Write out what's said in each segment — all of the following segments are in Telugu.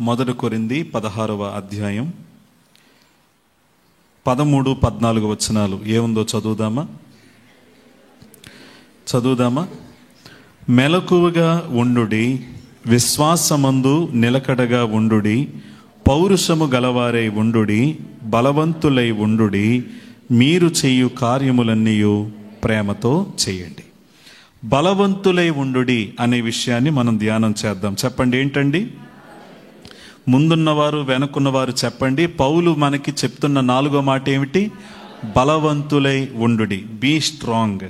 మొదటి కొరింథీ 16వ అధ్యాయం 13-14 వచనాలు ఏముందో చదువుదామా. మెలకువగా ఉండుడి, విశ్వాసమందు నిలకడగా ఉండుడి, పౌరుషము గలవారై ఉండుడి, బలవంతులై ఉండుడి, మీరు చేయు కార్యములన్నీయు ప్రేమతో చేయండి. బలవంతులై ఉండుడి అనే విషయాన్ని మనం ధ్యానం చేద్దాం. చెప్పండి, ఏంటండి? ముందున్నవారు వెనుకున్నవారు చెప్పండి. పౌలు మనకి చెప్తున్న 4వ మాట ఏమిటి? బలవంతులై ఉండుడి. Be strong.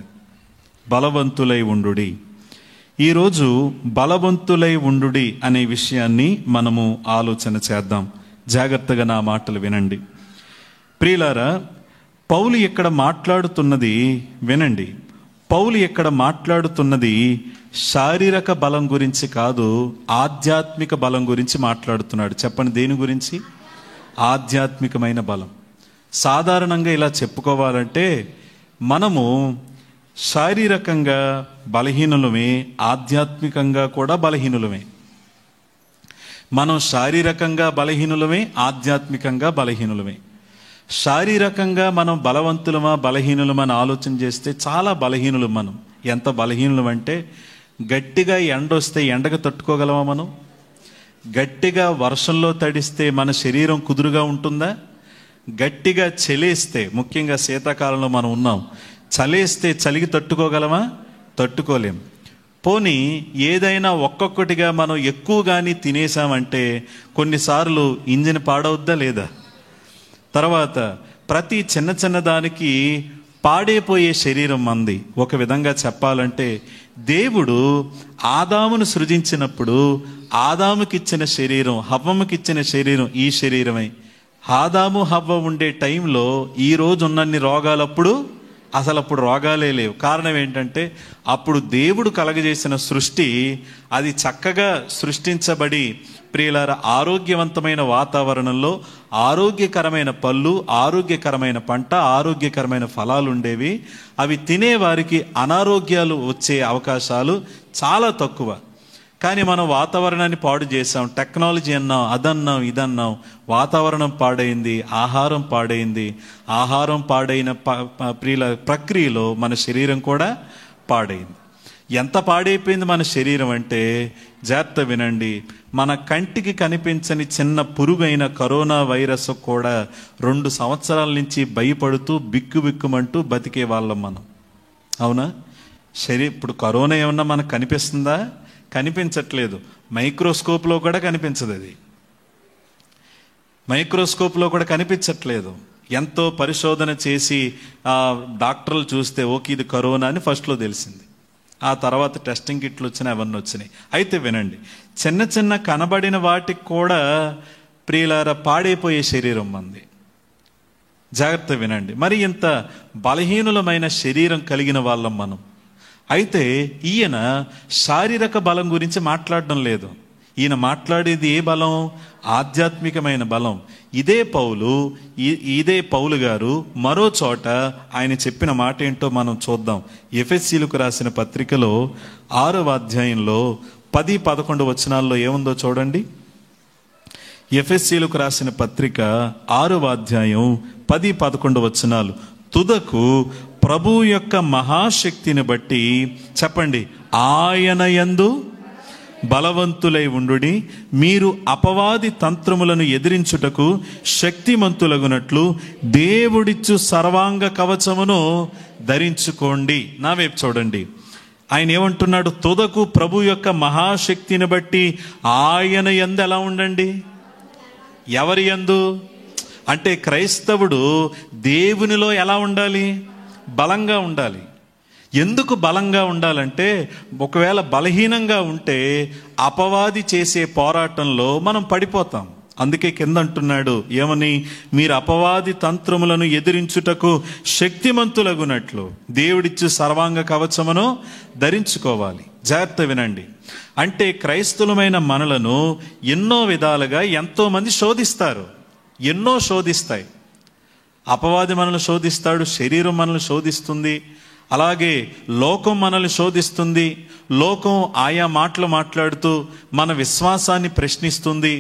బలవంతులై ఉండుడి. ఈరోజు బలవంతులై ఉండుడి అనే విషయాన్ని మనము ఆలోచన చేద్దాం. జాగ్రత్తగా నా మాటలు వినండి. ప్రియులారా, పౌలు ఇక్కడ మాట్లాడుతున్నది వినండి. పౌలు ఇక్కడ మాట్లాడుతున్నది శారీరక బలం గురించి కాదు, ఆధ్యాత్మిక బలం గురించి మాట్లాడుతున్నాడు. చెప్పండి, దేని గురించి? ఆధ్యాత్మికమైన బలం. సాధారణంగా ఇలా చెప్పుకోవాలంటే మనము శారీరకంగా బలహీనులమే, ఆధ్యాత్మికంగా కూడా బలహీనులమే. మనం శారీరకంగా బలహీనులమే, ఆధ్యాత్మికంగా బలహీనులమే. శారీరకంగా మనం బలవంతులమా బలహీనులమా అని ఆలోచన చేస్తే చాలా బలహీనులు మనం. ఎంత బలహీనులం అంటే, గట్టిగా ఎండ వస్తే ఎండకు తట్టుకోగలమా మనం? గట్టిగా వర్షంలో తడిస్తే మన శరీరం కుదురుగా ఉంటుందా? గట్టిగా చలేస్తే, ముఖ్యంగా శీతాకాలంలో మనం ఉన్నాం, చలేస్తే చలికి తట్టుకోగలమా? తట్టుకోలేం. పోనీ ఏదైనా ఒక్కొక్కటిగా మనం ఎక్కువగాని తినేసామంటే కొన్నిసార్లు ఇంజిన్ పాడవుద్దా లేదా? తర్వాత ప్రతి చిన్న దానికి పాడైపోయే శరీరం మంది. ఒక విధంగా చెప్పాలంటే దేవుడు ఆదామును సృజించినప్పుడు ఆదాముకిచ్చిన శరీరం, హవ్వముకిచ్చిన శరీరం ఈ శరీరమే. ఆదాము హవ్వ ఉండే టైంలో ఈ రోజు ఉన్నన్ని రోగాలప్పుడు అప్పుడు రోగాలే లేవు. కారణం ఏంటంటే అప్పుడు దేవుడు కలగజేసిన సృష్టి అది చక్కగా సృష్టించబడి, ప్రియులారా, ఆరోగ్యవంతమైన వాతావరణంలో ఆరోగ్యకరమైన పళ్ళు, ఆరోగ్యకరమైన పంట, ఆరోగ్యకరమైన ఫలాలు ఉండేవి. అవి తినే వారికి అనారోగ్యాలు వచ్చే అవకాశాలు చాలా తక్కువ. కానీ మనం వాతావరణాన్ని పాడు చేసాం. టెక్నాలజీ అన్నాం, అదన్నాం, ఇదన్నాం. వాతావరణం పాడైంది, ఆహారం పాడైంది. ఆహారం పాడైన ప్రియుల ప్రక్రియలో మన శరీరం కూడా పాడైంది. ఎంత పాడైపోయింది మన శరీరం అంటే, జాగ్రత్త వినండి, మన కంటికి కనిపించని చిన్న పురుగైన కరోనా వైరస్ కూడా 2 సంవత్సరాల నుంచి భయపడుతూ బిక్కుబిక్కుమంటూ బతికే వాళ్ళం మనం. అవునా? ఇప్పుడు కరోనా ఏమన్నా మనకు కనిపిస్తుందా? కనిపించట్లేదు. మైక్రోస్కోప్లో కూడా కనిపించదు. అది మైక్రోస్కోప్లో కూడా కనిపించట్లేదు. ఎంతో పరిశోధన చేసి డాక్టర్లు చూస్తే ఓకే ఇది కరోనా అని ఫస్ట్లో తెలిసింది. ఆ తర్వాత టెస్టింగ్ కిట్లు వచ్చినాయి, అవన్నీ వచ్చినాయి. అయితే వినండి, చిన్న కనబడిన వాటికి కూడా ప్రియులారా పాడైపోయే శరీరం మంది. జాగ్రత్త వినండి. మరి ఇంత బలహీనులమైన శరీరం కలిగిన వాళ్ళం మనం. అయితే ఈయన శారీరక బలం గురించి మాట్లాడడం లేదు. ఈయన మాట్లాడేది ఏ బలం? ఆధ్యాత్మికమైన బలం. ఇదే పౌలు గారు మరో చోట ఆయన చెప్పిన మాట ఏంటో మనం చూద్దాం. ఎఫెసీయులకు రాసిన పత్రికలో 6వ అధ్యాయంలో 10-11 వచనాల్లో ఏముందో చూడండి. ఎఫెసీయులకు రాసిన పత్రిక 6వ అధ్యాయం 10-11 వచనాలు. తుదకు ప్రభు యొక్క మహాశక్తిని బట్టి చెప్పండి, ఆయన యందు బలవంతులై ఉండుడి, మీరు అపవాది తంత్రములను ఎదిరించుటకు శక్తిమంతులగునట్లు దేవుడిచ్చు సర్వాంగ కవచమును ధరించుకోండి. నా వైపు చూడండి. ఆయన ఏమంటున్నాడు? తుదకు ప్రభు యొక్క మహాశక్తిని బట్టి ఆయన యందు ఎలా ఉండండి? ఎవరి యందు అంటే క్రైస్తవుడు దేవునిలో ఎలా ఉండాలి? బలంగా ఉండాలి. ఎందుకు బలంగా ఉండాలంటే, ఒకవేళ బలహీనంగా ఉంటే అపవాది చేసే పోరాటంలో మనం పడిపోతాం. అందుకే కింద అంటున్నాడు ఏమని? మీరు అపవాది తంత్రములను ఎదిరించుటకు శక్తిమంతులగునట్లు దేవుడిచ్చు సర్వాంగ కవచమును ధరించుకోవాలి. జాగ్రత్త వినండి. అంటే క్రైస్తవులమైన మనలను ఎన్నో విధాలుగా ఎంతో మంది శోధిస్తారు, ఎన్నో శోధిస్తాయి. అపవాది మనల్ని శోధిస్తాడు, శరీరం మనల్ని శోధిస్తుంది, అలాగే లోకం మనల్ని శోధిస్తుంది. లోకం ఆయా మాటలు మాట్లాడుతూ మన విశ్వాసాన్ని ప్రశ్నిస్తుంది.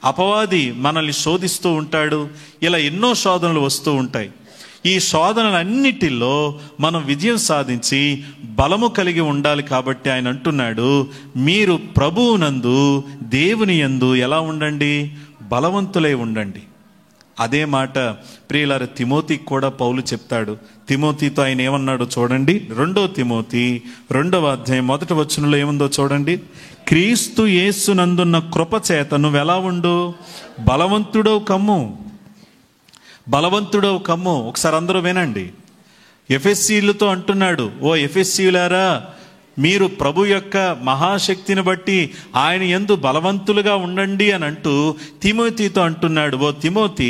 అపవాది మనల్ని శోధిస్తూ ఉంటాడు. ఇలా ఎన్నో శోధనలు వస్తూ ఉంటాయి. ఈ శోధనలన్నిటిలో మనం విజయం సాధించి బలము కలిగి ఉండాలి. కాబట్టి ఆయన అంటున్నాడు, మీరు ప్రభువునందు దేవుని యందు ఎలా ఉండండి? బలవంతులై ఉండండి. అదే మాట ప్రియులారా తిమోతికి కూడా పౌలు చెప్తాడు. తిమోతితో ఆయన ఏమన్నాడో చూడండి. 2 తిమోతి 2వ అధ్యాయం 1వ వచనంలో ఏముందో చూడండి. క్రీస్తు యేసునందున్న కృప చేత నువ్వెలా ఉండు? బలవంతుడవు కమ్ము. బలవంతుడవు కమ్ము. ఒకసారి అందరూ వినండి. ఎఫెసీయులతో అంటున్నాడు, ఓ ఎఫెసీయులారా, మీరు ప్రభు యొక్క మహాశక్తిని బట్టి ఆయన యందు బలవంతులుగా ఉండండి అని అంటూ తిమోతితో అంటున్నాడు, ఓ తిమోతి,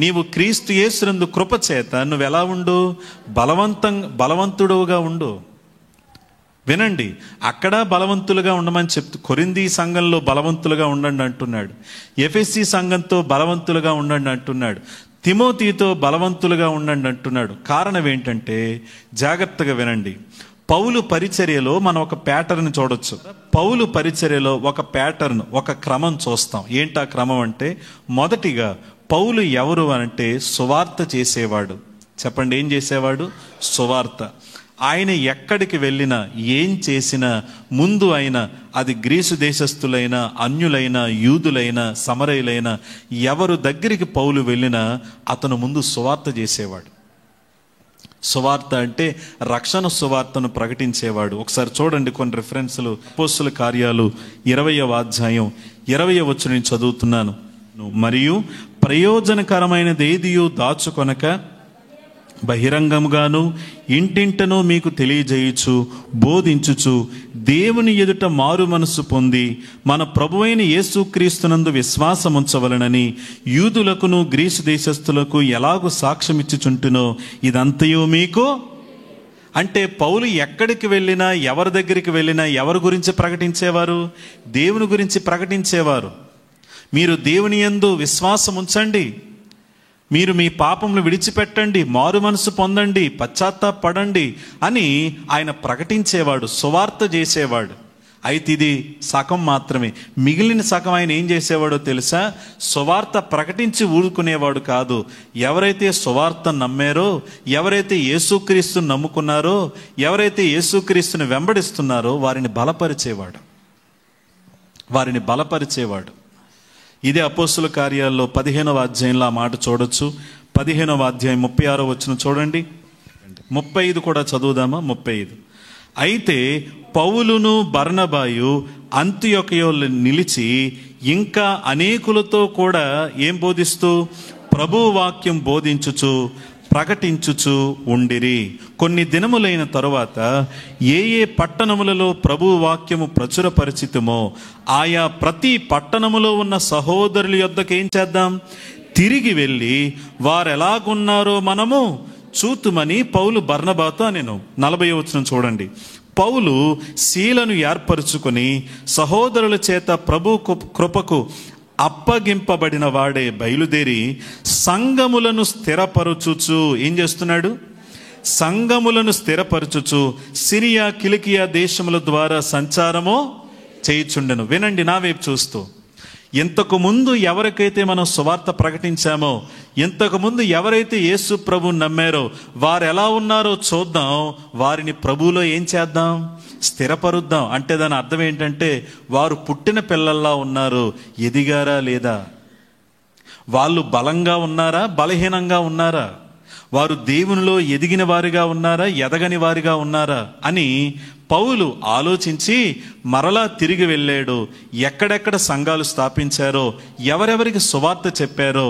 నీవు క్రీస్తు యేసునందు కృప చేత నువ్వెలా ఉండు? బలవంతుడుగా ఉండు. వినండి, అక్కడ బలవంతులుగా ఉండమని చెప్తూ కొరింథీ సంఘంలో బలవంతులుగా ఉండండి అంటున్నాడు. ఎఫెసీ సంఘంతో బలవంతులుగా ఉండండి అంటున్నాడు. తిమోతితో బలవంతులుగా ఉండండి అంటున్నాడు. కారణం ఏంటంటే, జాగ్రత్తగా వినండి, పౌలు పరిచర్యలో మనం ఒక ప్యాటర్న్ చూడొచ్చు. పౌలు పరిచర్యలో ఒక ప్యాటర్న్, ఒక క్రమం చూస్తాం. ఏంటా క్రమం అంటే, మొదటిగా పౌలు ఎవరు అంటే సువార్త చేసేవాడు. చెప్పండి, ఏం చేసేవాడు? సువార్త. ఆయన ఎక్కడికి వెళ్ళినా, ఏం చేసినా ముందు ఆయన, అది గ్రీసు దేశస్థులైనా, అన్యులైనా, యూదులైనా, సమరయులైనా, ఎవరు దగ్గరికి పౌలు వెళ్ళినా అతను ముందు సువార్త చేసేవాడు. సువార్త అంటే రక్షణ సువార్తను ప్రకటించేవాడు. ఒకసారి చూడండి కొన్ని రిఫరెన్సులు. అపోస్తుల కార్యాలు 20వ అధ్యాయం 20వ వచనం నేను చదువుతున్నాను. మరియు ప్రయోజనకరమైనది ఏదియో దాచుకొనక బహిరంగముగాను ఇంటింటను మీకు తెలియజేయుచు బోధించుచు దేవుని ఎదుట మారు మనసు పొంది మన ప్రభువైన యేసుక్రీస్తునందు విశ్వాసముంచవలనని యూదులకును గ్రీసు దేశస్థులకు ఎలాగూ సాక్ష్యమిచ్చుచుంటునో ఇదంతయు మీకు. అంటే పౌలు ఎక్కడికి వెళ్ళినా, ఎవరి దగ్గరికి వెళ్ళినా ఎవరి గురించి ప్రకటించేవారు? దేవుని గురించి ప్రకటించేవారు. మీరు దేవుని యందు విశ్వాసం ఉంచండి, మీరు మీ పాపములు విడిచిపెట్టండి, మారు మనసు పొందండి, పశ్చాత్తాపడండి అని ఆయన ప్రకటించేవాడు, సువార్త చేసేవాడు. అయితే ఇది సగం మాత్రమే. మిగిలిన సగం ఆయన ఏం చేసేవాడో తెలుసా? సువార్త ప్రకటించి ఊరుకునేవాడు కాదు. ఎవరైతే సువార్త నమ్మారో, ఎవరైతే యేసుక్రీస్తుని నమ్ముకున్నారో, ఎవరైతే యేసుక్రీస్తుని వెంబడిస్తున్నారో వారిని బలపరిచేవాడు. ఇదే అపోస్తుల కార్యాల్లో 15వ అధ్యాయంలో ఆ మాట చూడొచ్చు. 15వ అధ్యాయం 36వ వచనం చూడండి. 35 కూడా చదువుదామా? 35. అయితే పౌలును బర్నబాయు అంతియొకయలో నిలిచి ఇంకా అనేకులతో కూడా ఏం బోధిస్తూ? ప్రభువు వాక్యం బోధించుచు ప్రకటించుచు ఉండిరి. కొన్ని దినములైన తరువాత ఏ పట్టణములలో ప్రభువు వాక్యము ప్రచురపరిచితమో ఆయా ప్రతి పట్టణములో ఉన్న సహోదరుల యొద్దకు ఏం చేద్దాం? తిరిగి వెళ్ళి వారెలాగున్నారో మనము చూతుమని పౌలు బర్నబాతో అనెను. 40వ వచనం చూడండి. పౌలు శీలను ఏర్పరచుకొని సహోదరుల చేత ప్రభు కృపకు అప్పగింపబడిన వాడే బయలుదేరి సంఘములను స్థిరపరచుచు ఏం చేస్తున్నాడు? సంఘములను స్థిరపరచుచు సిరియా కిలికియా దేశముల ద్వారా సంచారము చేయుచుండెను. వినండి నా వైపు చూస్తూ. ఇంతకు ముందు ఎవరికైతే మనం సువార్త ప్రకటించామో, ఇంతకు ముందు ఎవరైతే యేసు ప్రభువుని నమ్మారో వారు ఎలా ఉన్నారో చూద్దాం. వారిని ప్రభువులో ఏం చేద్దాం? స్థిరపరుద్దాం. అంటే దాని అర్థం ఏంటంటే, వారు పుట్టిన పిల్లల్లా ఉన్నారు, ఎదిగారా లేదా? వాళ్ళు బలంగా ఉన్నారా, బలహీనంగా ఉన్నారా? వారు దేవునిలో ఎదిగిన వారిగా ఉన్నారా, ఎదగని వారిగా ఉన్నారా అని పౌలు ఆలోచించి మరలా తిరిగి వెళ్ళాడు. ఎక్కడెక్కడ సంఘాలు స్థాపించారో, ఎవరెవరికి సువార్త చెప్పారో,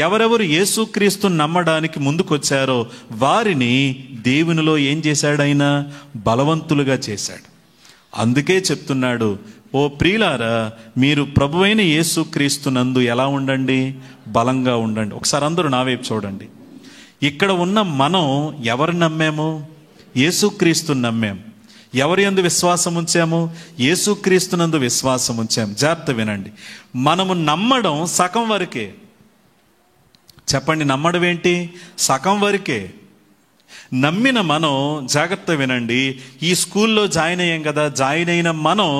ఎవరెవరు యేసుక్రీస్తుని నమ్మడానికి ముందుకొచ్చారో వారిని దేవునిలో ఏం చేశాడు? ఆయన బలవంతులుగా చేశాడు. అందుకే చెప్తున్నాడు, ఓ ప్రియులారా, మీరు ప్రభువైన యేసుక్రీస్తునందు ఎలా ఉండండి? బలంగా ఉండండి. ఒకసారి అందరూ నా వైపు చూడండి. ఇక్కడ ఉన్న మనం ఎవరు నమ్మాము? యేసుక్రీస్తుని నమ్మాము. ఎవరి యందు విశ్వాసం ఉంచాము? యేసుక్రీస్తునందు విశ్వాసం ఉంచాము. జాగ్రత్త వినండి, మనము నమ్మడం సగం వరకే. చెప్పండి, నమ్మడం ఏంటి? సగం వరకే. నమ్మిన మనం, జాగ్రత్త వినండి, ఈ స్కూల్లో జాయిన్ అయ్యాం కదా, జాయిన్ అయిన మనం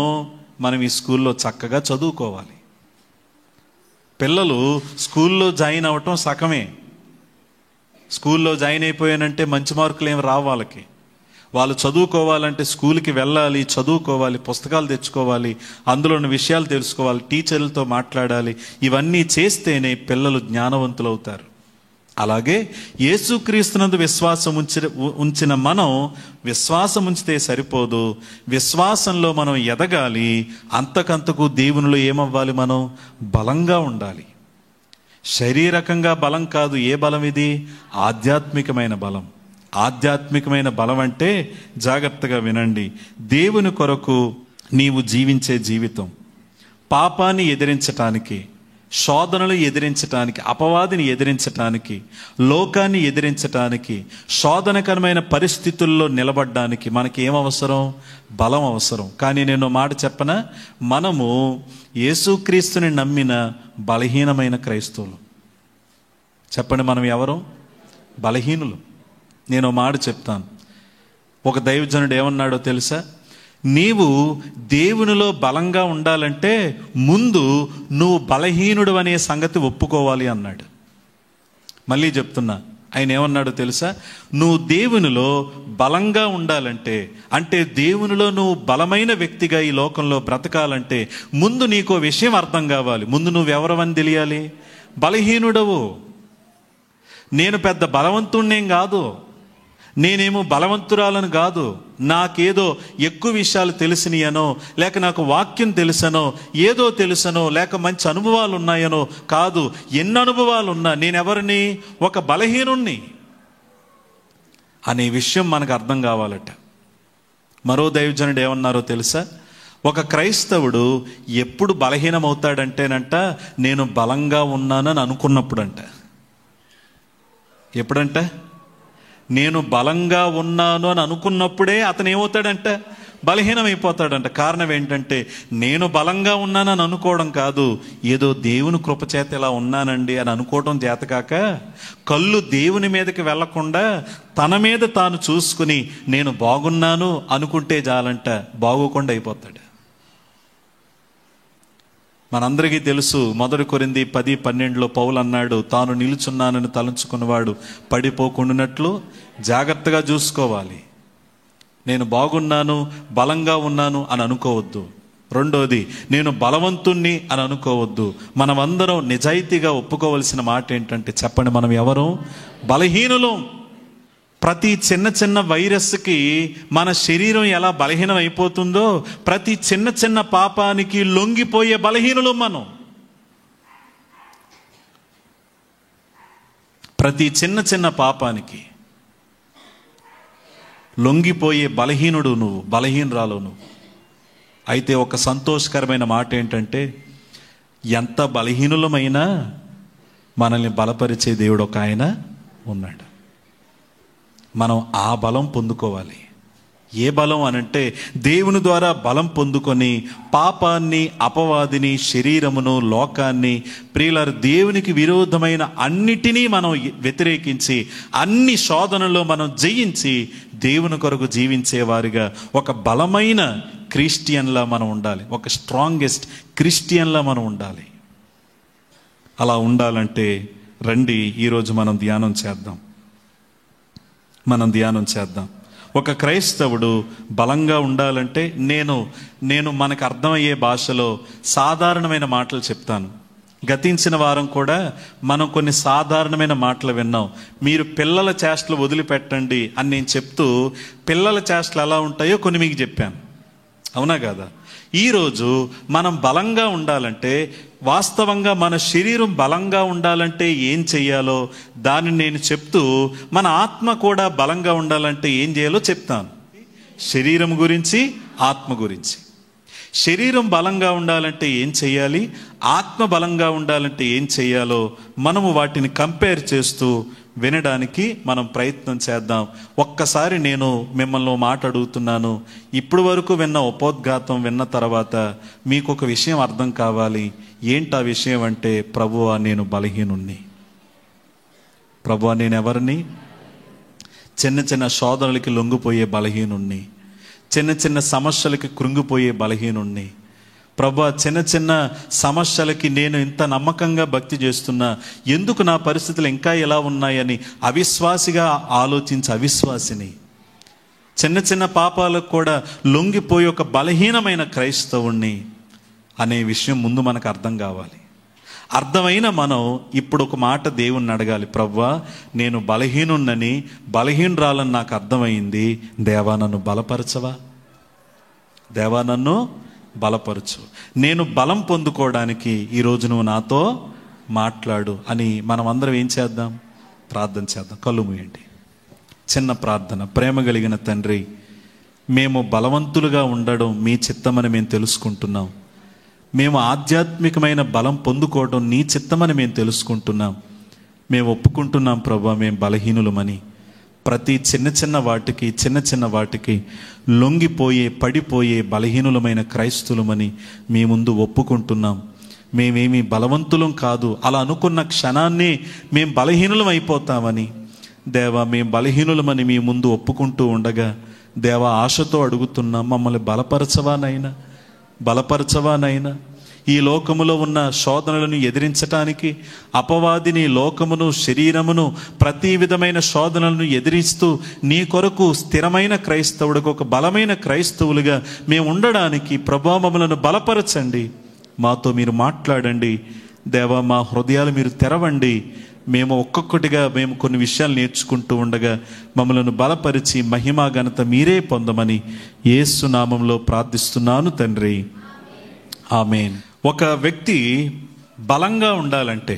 ఈ స్కూల్లో చక్కగా చదువుకోవాలి. పిల్లలు స్కూల్లో జాయిన్ అవ్వటం సగమే. స్కూల్లో జాయిన్ అయిపోయానంటే మంచి మార్కులు ఏమి రావు వాళ్ళకి. వాళ్ళు చదువుకోవాలంటే స్కూల్కి వెళ్ళాలి, చదువుకోవాలి, పుస్తకాలు తెచ్చుకోవాలి, అందులోని విషయాలు తెలుసుకోవాలి, టీచర్లతో మాట్లాడాలి. ఇవన్నీ చేస్తేనే పిల్లలు జ్ఞానవంతులు అవుతారు. అలాగే యేసుక్రీస్తునందు విశ్వాసం ఉంచిన మనం విశ్వాసం ఉంచితే సరిపోదు, విశ్వాసంలో మనం ఎదగాలి. అంతకంతకు దేవునిలో ఏమవ్వాలి? మనం బలంగా ఉండాలి. శారీరకంగా బలం కాదు. ఏ బలం ఇది? ఆధ్యాత్మికమైన బలం. ఆధ్యాత్మికమైన బలం అంటే జాగ్రత్తగా వినండి. దేవుని కొరకు నీవు జీవించే జీవితం, పాపాన్ని ఎదిరించటానికి, శోధనలు ఎదిరించటానికి, అపవాదిని ఎదిరించటానికి, లోకాన్ని ఎదిరించటానికి, శోధనకరమైన పరిస్థితుల్లో నిలబడడానికి మనకి ఏమవసరం? బలం అవసరం. కానీ నేను మాట చెప్పనా, మనము యేసుక్రీస్తుని నమ్మిన బలహీనమైన క్రైస్తవులు. చెప్పండి, మనం ఎవరు? బలహీనులు. నేను మాట చెప్తాను. ఒక దైవజనుడు ఏమన్నాడో తెలుసా? నీవు దేవునిలో బలంగా ఉండాలంటే ముందు నువ్వు బలహీనుడు అనే సంగతి ఒప్పుకోవాలి అన్నాడు. మళ్ళీ చెప్తున్నా, ఆయన ఏమన్నాడో తెలుసా? నువ్వు దేవునిలో బలంగా ఉండాలంటే, అంటే దేవునిలో నువ్వు బలమైన వ్యక్తిగా ఈ లోకంలో బ్రతకాలంటే ముందు నీకో విషయం అర్థం కావాలి. ముందు నువ్వెవరవని తెలియాలి. బలహీనుడవు. నేను పెద్ద బలవంతుణ్ణేం కాదు, నేనేమో బలవంతురాలను కాదు, నాకేదో ఎక్కువ విషయాలు తెలిసినయనో, లేక నాకు వాక్యం తెలుసనో, ఏదో తెలుసనో, లేక మంచి అనుభవాలు ఉన్నాయనో కాదు. ఎన్ని అనుభవాలు ఉన్నా నేనెవరిని? ఒక బలహీనుణ్ణి అనే విషయం మనకు అర్థం కావాలట. మరో దైవజనుడు ఏమన్నారో తెలుసా? ఒక క్రైస్తవుడు ఎప్పుడు బలహీనమవుతాడంటేనంట, నేను బలంగా ఉన్నానని అనుకున్నప్పుడంట. ఎప్పుడంట? నేను బలంగా ఉన్నాను అని అనుకున్నప్పుడే అతను ఏమవుతాడంట? బలహీనమైపోతాడంట. కారణం ఏంటంటే, నేను బలంగా ఉన్నానని అనుకోవడం కాదు, ఏదో దేవుని కృపచేత ఇలా ఉన్నానండి అని అనుకోవడం చేతకాక, కళ్ళు దేవుని మీదకి వెళ్లకుండా తన మీద తాను చూసుకుని నేను బాగున్నాను అనుకుంటే చాలంట, బాగోకుండా అయిపోతాడు. మనందరికీ తెలుసు, 1 కొరింథీ 10:12 పౌలు అన్నాడు, తాను నిలుచున్నానని తలంచుకున్నవాడు పడిపోకుండానట్లు జాగ్రత్తగా చూసుకోవాలి. నేను బాగున్నాను, బలంగా ఉన్నాను అని అనుకోవద్దు. రెండోది, నేను బలవంతుణ్ణి అని అనుకోవద్దు. మనమందరం నిజాయితీగా ఒప్పుకోవలసిన మాట ఏంటంటే, చెప్పండి, మనం ఎవరు? బలహీనులు. ప్రతి చిన్న చిన్న వైరస్కి మన శరీరం ఎలా బలహీనం అయిపోతుందో, ప్రతి చిన్న చిన్న పాపానికి లొంగిపోయే బలహీనులు మనం. ప్రతి చిన్న చిన్న పాపానికి లొంగిపోయే బలహీనుడు నువ్వు, బలహీనరాలు నువ్వు. అయితే ఒక సంతోషకరమైన మాట ఏంటంటే, ఎంత బలహీనులమైనా మనల్ని బలపరిచే దేవుడు ఒక ఆయన ఉన్నాడు. మనం ఆ బలం పొందుకోవాలి. ఏ బలం అనంటే, దేవుని ద్వారా బలం పొందుకొని పాపాన్ని, అపవాదిని, శరీరమును, లోకాన్ని, ప్రియులారు దేవునికి విరోధమైన అన్నిటినీ మనం వ్యతిరేకించి, అన్ని శోధనలో మనం జయించి దేవుని కొరకు జీవించేవారిగా ఒక బలమైన క్రిస్టియన్లా మనం ఉండాలి. ఒక స్ట్రాంగెస్ట్ క్రిస్టియన్లా మనం ఉండాలి. అలా ఉండాలంటే రండి, ఈరోజు మనం ధ్యానం చేద్దాం. ఒక క్రైస్తవుడు బలంగా ఉండాలంటే నేను మనకు అర్థమయ్యే భాషలో సాధారణమైన మాటలు చెప్తాను. గతించిన వారం కూడా మనం కొన్ని సాధారణమైన మాటలు విన్నాం. మీరు పిల్లల చేష్టలు వదిలిపెట్టండి అని నేను చెప్తూ, పిల్లల చేష్టలు ఎలా ఉంటాయో కొన్ని మీకు చెప్పాను. అవునా కదా? ఈరోజు మనం బలంగా ఉండాలంటే, వాస్తవంగా మన శరీరం బలంగా ఉండాలంటే ఏం చెయ్యాలో దాన్ని నేను చెప్తూ, మన ఆత్మ కూడా బలంగా ఉండాలంటే ఏం చేయాలో చెప్తాను. శరీరం గురించి, ఆత్మ గురించి. శరీరం బలంగా ఉండాలంటే ఏం చెయ్యాలి, ఆత్మ బలంగా ఉండాలంటే ఏం చెయ్యాలో మనము వాటిని కంపేర్ చేస్తూ వినడానికి మనం ప్రయత్నం చేద్దాం. ఒక్కసారి నేను మిమ్మల్ని మాట అడుగుతున్నాను. ఇప్పుడు వరకు విన్న ఉపోద్ఘాతం విన్న తర్వాత మీకు ఒక విషయం అర్థం కావాలి. ఏంటా విషయం అంటే, ప్రభువా నేను బలహీనుణ్ణి. ప్రభువా నేను ఎవరిని? చిన్న చిన్న శోధనలకి లొంగిపోయే బలహీనుణ్ణి, చిన్న చిన్న సమస్యలకి కృంగిపోయే బలహీనుణ్ణి. ప్రభువా, చిన్న చిన్న సమస్యలకి నేను ఇంత నమ్మకంగా భక్తి చేస్తున్నా, ఎందుకు నా పరిస్థితులు ఇంకా ఎలా ఉన్నాయని అవిశ్వాసిగా ఆలోచించి అవిశ్వాసిని, చిన్న చిన్న పాపాలకు కూడా లొంగిపోయి ఒక బలహీనమైన క్రైస్తవుణ్ణి అనే విషయం ముందు మనకు అర్థం కావాలి. అర్థమైన మనం ఇప్పుడు ఒక మాట దేవుణ్ణి అడగాలి. ప్రభువా, నేను బలహీనున్నని, బలహీనురాలని నాకు అర్థమైంది. దేవా, నన్ను బలపరచవా? దేవా, నన్ను బలపరచు. నేను బలం పొందుకోవడానికి ఈరోజు నువ్వు నాతో మాట్లాడు అని మనం అందరం ఏం చేద్దాం? ప్రార్థన చేద్దాం. కళ్ళు మూయండి. చిన్న ప్రార్థన. ప్రేమ కలిగిన తండ్రి, మేము బలవంతులుగా ఉండడం మీ చిత్తమని మేము తెలుసుకుంటున్నాం. మేము ఆధ్యాత్మికమైన బలం పొందుకోవడం నీ చిత్తమని మేము తెలుసుకుంటున్నాం. మేము ఒప్పుకుంటున్నాం ప్రభువా, మేము బలహీనులమని. ప్రతి చిన్న చిన్న వాటికి లొంగిపోయే, పడిపోయే బలహీనులమైన క్రైస్తులమని మీ ముందు ఒప్పుకుంటున్నాం. మేమేమి బలవంతులం కాదు, అలా అనుకున్న క్షణాన్ని మేము బలహీనులం అయిపోతామని దేవా, మేము బలహీనులమని మీ ముందు ఒప్పుకుంటూ ఉండగా దేవా, ఆశతో అడుగుతున్నాం, మమ్మల్ని బలపరచవానైనా. ఈ లోకములో ఉన్న శోధనలను ఎదిరించటానికి అపవాదిని, లోకమును, శరీరమును, ప్రతి విధమైన శోధనలను ఎదిరిస్తూ నీ కొరకు స్థిరమైన క్రైస్తవుడికి, ఒక బలమైన క్రైస్తవులుగా మేము ఉండడానికి ప్రభువా మమ్మలను బలపరచండి. మాతో మీరు మాట్లాడండి దేవా, మా హృదయాలు మీరు తెరవండి. మేము ఒక్కొక్కటిగా మేము కొన్ని విషయాలు నేర్చుకుంటూ ఉండగా మమ్మలను బలపరిచి మహిమా ఘనత మీరే పొందమని యేసు నామంలో ప్రార్థిస్తున్నాను తండ్రి, ఆమేన్. ఒక వ్యక్తి బలంగా ఉండాలంటే,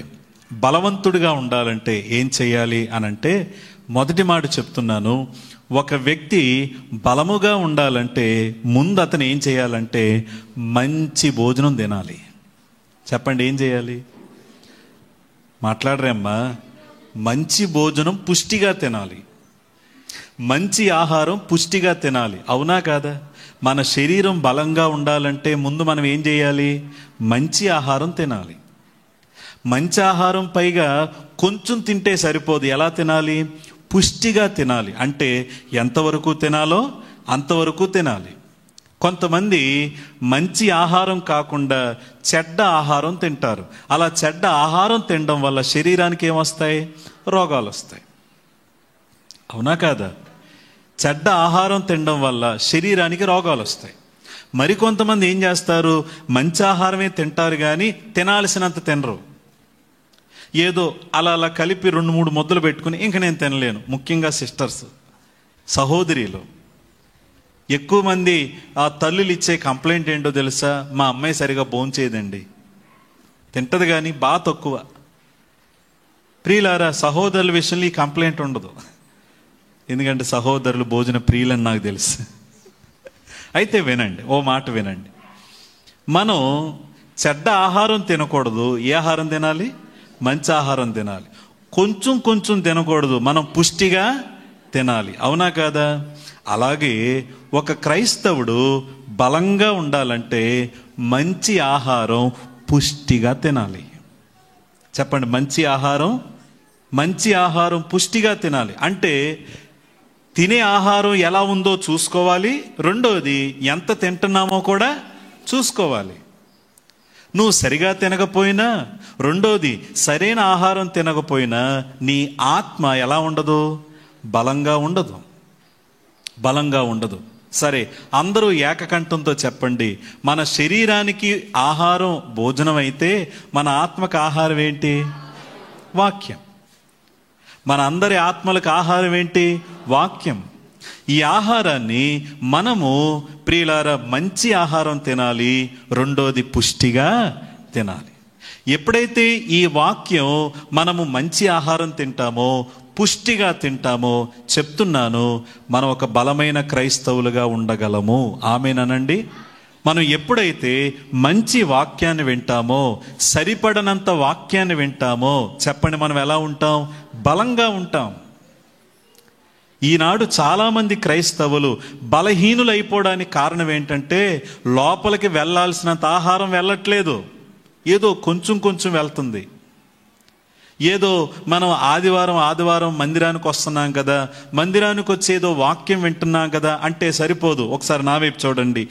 బలవంతుడిగా ఉండాలంటే ఏం చేయాలి అనంటే, మొదటి మాట చెప్తున్నాను. ఒక వ్యక్తి బలముగా ఉండాలంటే ముందు అతను ఏం చేయాలంటే మంచి భోజనం తినాలి. చెప్పండి, ఏం చేయాలి? మాట్లాడరేమ్మా. మంచి భోజనం పుష్టిగా తినాలి, మంచి ఆహారం పుష్టిగా తినాలి. అవునా కాదా? మన శరీరం బలంగా ఉండాలంటే ముందు మనం ఏం చేయాలి? మంచి ఆహారం తినాలి. మంచి ఆహారం పైగా కొంచెం తింటే సరిపోదు. ఎలా తినాలి? పుష్టిగా తినాలి. అంటే ఎంతవరకు తినాలో అంతవరకు తినాలి. కొంతమంది మంచి ఆహారం కాకుండా చెడ్డ ఆహారం తింటారు. అలా చెడ్డ ఆహారం తినడం వల్ల శరీరానికి ఏమొస్తాయి? రోగాలు వస్తాయి. అవునా కాదా? చెడ్డ ఆహారం తినడం వల్ల శరీరానికి రోగాలు వస్తాయి. మరికొంతమంది ఏం చేస్తారు? మంచి ఆహారమే తింటారు కానీ తినాల్సినంత తినరు. ఏదో అలా కలిపి 2-3 ముద్దలు పెట్టుకుని ఇంక నేను తినలేను. ముఖ్యంగా సిస్టర్స్, సహోదరిలు. ఎక్కువ మంది ఆ తల్లులు ఇచ్చే కంప్లైంట్ ఏంటో తెలుసా? మా అమ్మాయి సరిగా భోంచేయదండి, తింటది కానీ బాగా తక్కువ. ప్రియులారా, సహోదరుల విషయంలో ఈ కంప్లైంట్ ఉండదు. ఎందుకంటే సహోదరులు భోజన ప్రియులని నాకు తెలుసు. అయితే వినండి, ఓ మాట వినండి. మనం చెడ్డ ఆహారం తినకూడదు. ఏ ఆహారం తినాలి? మంచి ఆహారం తినాలి. కొంచెం తినకూడదు. మనం పుష్టిగా తినాలి. అవునా కాదా? అలాగే ఒక క్రైస్తవుడు బలంగా ఉండాలంటే మంచి ఆహారం పుష్టిగా తినాలి. చెప్పండి, మంచి ఆహారం పుష్టిగా తినాలి. అంటే తినే ఆహారం ఎలా ఉందో చూసుకోవాలి. రెండోది, ఎంత తింటున్నామో కూడా చూసుకోవాలి. నువ్వు సరిగా తినకపోయినా, రెండోది సరైన ఆహారం తినకపోయినా నీ ఆత్మ ఎలా ఉండదు? బలంగా ఉండదు. సరే, అందరూ ఏకకంఠంతో చెప్పండి. మన శరీరానికి ఆహారం భోజనం అయితే మన ఆత్మకు ఆహారం ఏంటి? వాక్యం. మన అందరి ఆత్మలకు ఆహారం ఏంటి? వాక్యం. ఈ ఆహారాన్ని మనము ప్రియులారా మంచి ఆహారం తినాలి. రెండోది పుష్టిగా తినాలి. ఎప్పుడైతే ఈ వాక్యం మనము మంచి ఆహారం తింటామో, పుష్టిగా తింటామో, చెప్తున్నాను, మనం ఒక బలమైన క్రైస్తవులుగా ఉండగలము. ఆమేనండి. మనం ఎప్పుడైతే మంచి వాక్యాన్ని వింటామో, సరిపడనంత వాక్యాన్ని వింటామో, చెప్పండి, మనం ఎలా ఉంటాం? బలంగా ఉంటాం. ఈనాడు చాలామంది క్రైస్తవులు బలహీనులైపోవడానికి కారణం ఏంటంటే లోపలికి వెళ్ళాల్సినంత ఆహారం వెళ్ళట్లేదు, ఏదో కొంచెం వెళ్తుంది. ఏదో మనం ఆదివారం మందిరానికి వస్తున్నాం కదా, మందిరానికి వచ్చి ఏదో వాక్యం వింటున్నాం కదా అంటే సరిపోదు. ఒకసారి నా వైపు చూడండి.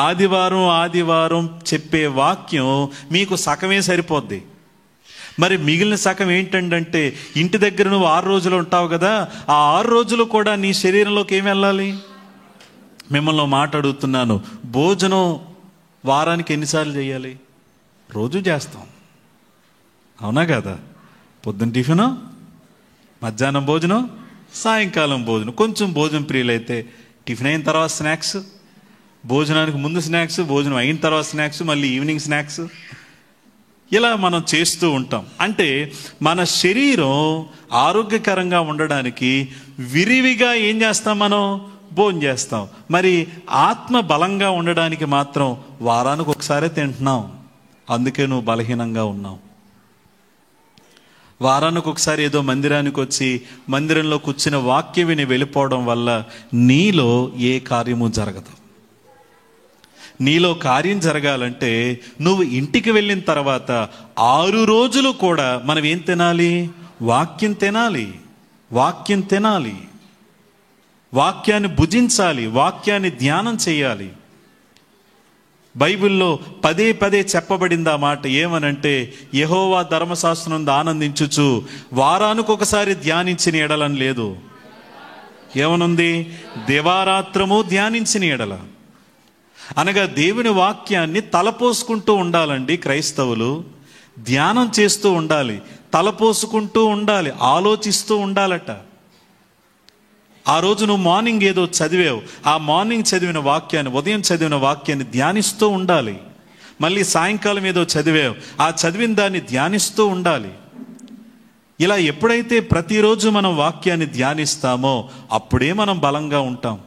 ఆదివారం చెప్పే వాక్యం మీకు సగమే సరిపోద్ది. మరి మిగిలిన సగం ఏంటంటే, ఇంటి దగ్గర నువ్వు 6 రోజులు ఉంటావు కదా, ఆ 6 రోజులు కూడా నీ శరీరంలోకి ఏమి వెళ్ళాలి? మిమ్మల్ని మాట అడుగుతున్నాను, భోజనం వారానికి ఎన్నిసార్లు చేయాలి? రోజు చేస్తాం, అవునా కదా? పొద్దున్న టిఫిను, మధ్యాహ్నం భోజనం, సాయంకాలం భోజనం. కొంచెం భోజనం ప్రియులైతే టిఫిన్ అయిన తర్వాత స్నాక్స్, భోజనానికి ముందు స్నాక్స్, భోజనం అయిన తర్వాత స్నాక్స్, మళ్ళీ ఈవినింగ్ స్నాక్స్, ఇలా మనం చేస్తూ ఉంటాం. అంటే మన శరీరం ఆరోగ్యకరంగా ఉండడానికి విరివిగా ఏం చేస్తాం? మనం భోజనం చేస్తాం. మరి ఆత్మ బలంగా ఉండడానికి మాత్రం వారానికి ఒకసారి తింటున్నాం. అందుకే నువ్వు బలహీనంగా ఉన్నావు. వారానికి ఒకసారి ఏదో మందిరానికి వచ్చి మందిరంలో కూర్చుని వాక్యం విని వెళ్ళిపోవడం వల్ల నీలో ఏ కార్యము జరగదు. నీలో కార్యం జరగాలంటే నువ్వు ఇంటికి వెళ్ళిన తర్వాత 6 రోజులు కూడా మనం ఏం తినాలి? వాక్యం తినాలి. వాక్యాన్ని భుజించాలి, వాక్యాన్ని ధ్యానం చేయాలి. బైబిల్లో పదే చెప్పబడింది ఆ మాట. ఏమనంటే, యెహోవా ధర్మశాస్త్రం ఆనందించుచు వారానికి ఒకసారి ధ్యానించిన ఎడలని లేదు. ఏమనుంది? దివారాత్రము ధ్యానించిన ఎడల. అనగా దేవుని వాక్యాన్ని తలపోసుకుంటూ ఉండాలండి క్రైస్తవులు. ధ్యానం చేస్తూ ఉండాలి, తలపోసుకుంటూ ఉండాలి, ఆలోచిస్తూ ఉండాలట. ఆ రోజు నువ్వు మార్నింగ్ ఏదో చదివావు, ఆ మార్నింగ్ చదివిన వాక్యాన్ని, ఉదయం చదివిన వాక్యాన్ని ధ్యానిస్తూ ఉండాలి. మళ్ళీ సాయంకాలం ఏదో చదివావు, ఆ చదివిన దాన్ని ధ్యానిస్తూ ఉండాలి. ఇలా ఎప్పుడైతే ప్రతిరోజు మనం వాక్యాన్ని ధ్యానిస్తామో అప్పుడే మనం బలంగా ఉంటాం.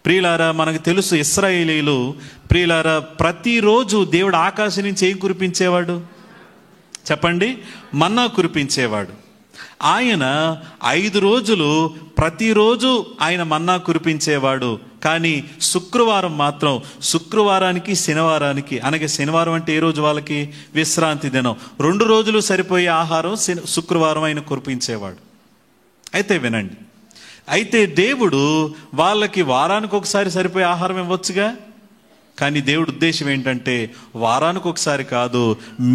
ప్రియులారా, మనకు తెలుసు ఇశ్రాయేలీయులు, ప్రియులారా, ప్రతిరోజు దేవుడు ఆకాశం నుంచి ఏం కురిపించేవాడు చెప్పండి? మన్నా కురిపించేవాడు. ఆయన 5 రోజులు ప్రతిరోజు ఆయన మన్నా కురిపించేవాడు. కానీ శుక్రవారం మాత్రం, శుక్రవారానికి శనివారానికి, అనగా శనివారం అంటే ఏ రోజు వాళ్ళకి? విశ్రాంతి దినం. 2 రోజులు సరిపోయే ఆహారం శుక్రవారం ఆయన కురిపించేవాడు. అయితే వినండి, అయితే దేవుడు వాళ్ళకి వారానికి ఒకసారి సరిపోయే ఆహారం ఇవ్వచ్చుగా. కానీ దేవుడి ఉద్దేశం ఏంటంటే, వారానికి ఒకసారి కాదు,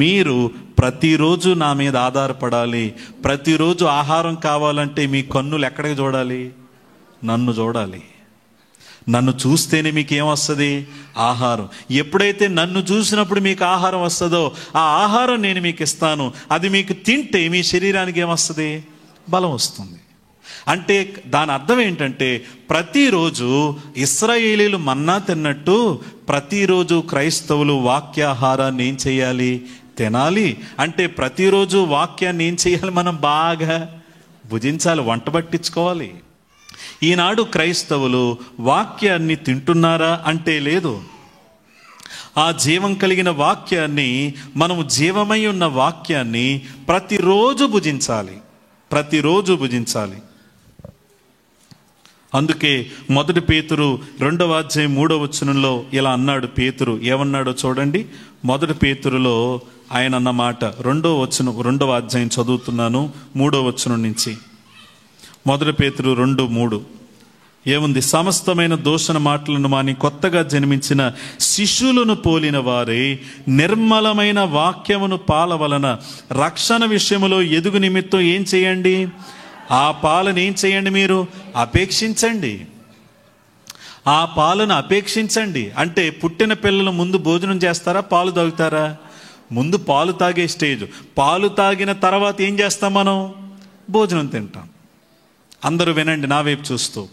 మీరు ప్రతిరోజు నా మీద ఆధారపడాలి. ప్రతిరోజు ఆహారం కావాలంటే మీ కన్నులు ఎక్కడికి చూడాలి? నన్ను చూడాలి. నన్ను చూస్తేనే మీకు ఏమొస్తుంది? ఆహారం. ఎప్పుడైతే నన్ను చూసినప్పుడు మీకు ఆహారం వస్తుందో, ఆ ఆహారం నేను మీకు ఇస్తాను. అది మీకు తింటే మీ శరీరానికి ఏమొస్తుంది? బలం వస్తుంది. అంటే దాని అర్థం ఏంటంటే, ప్రతిరోజు ఇశ్రాయేలీయులు మన్నా తిన్నట్టు ప్రతిరోజు క్రైస్తవులు వాక్యాహారాన్ని ఏం చేయాలి? తినాలి. అంటే ప్రతిరోజు వాక్యాన్ని ఏం చేయాలి? మనం బాగా భుజించాలి, వంట పట్టించుకోవాలి. ఈనాడు క్రైస్తవులు వాక్యాన్ని తింటున్నారా అంటే లేదు. ఆ జీవం కలిగిన వాక్యాన్ని, మనము జీవమై ఉన్న వాక్యాన్ని ప్రతిరోజు భుజించాలి. అందుకే 1 పేతురు 2వ అధ్యాయం 3వ వచనంలో ఇలా అన్నాడు పేతురు. ఏమన్నాడో చూడండి. 1 పేతురులో ఆయన అన్న మాట, 2వ అధ్యాయం చదువుతున్నాను, 3వ వచనం నుంచి. 1 పేతురు 2:3 ఏముంది? సమస్తమైన దూషణ మాటలను మాని కొత్తగా జన్మించిన శిశువులను పోలిన వారే నిర్మలమైన వాక్యమును పాల వలన రక్షణ విషయములో ఎదుగు నిమిత్తం ఏం చేయండి? ఆ పాలను ఏం చేయండి? మీరు అపేక్షించండి. ఆ పాలను అపేక్షించండి. అంటే పుట్టిన పిల్లలు ముందు భోజనం చేస్తారా, పాలు తాగుతారా? ముందు పాలు తాగే స్టేజ్. పాలు తాగిన తర్వాత ఏం చేస్తాం? మనం భోజనం తింటాం. అందరూ వినండి నా వైపు చూస్తూ.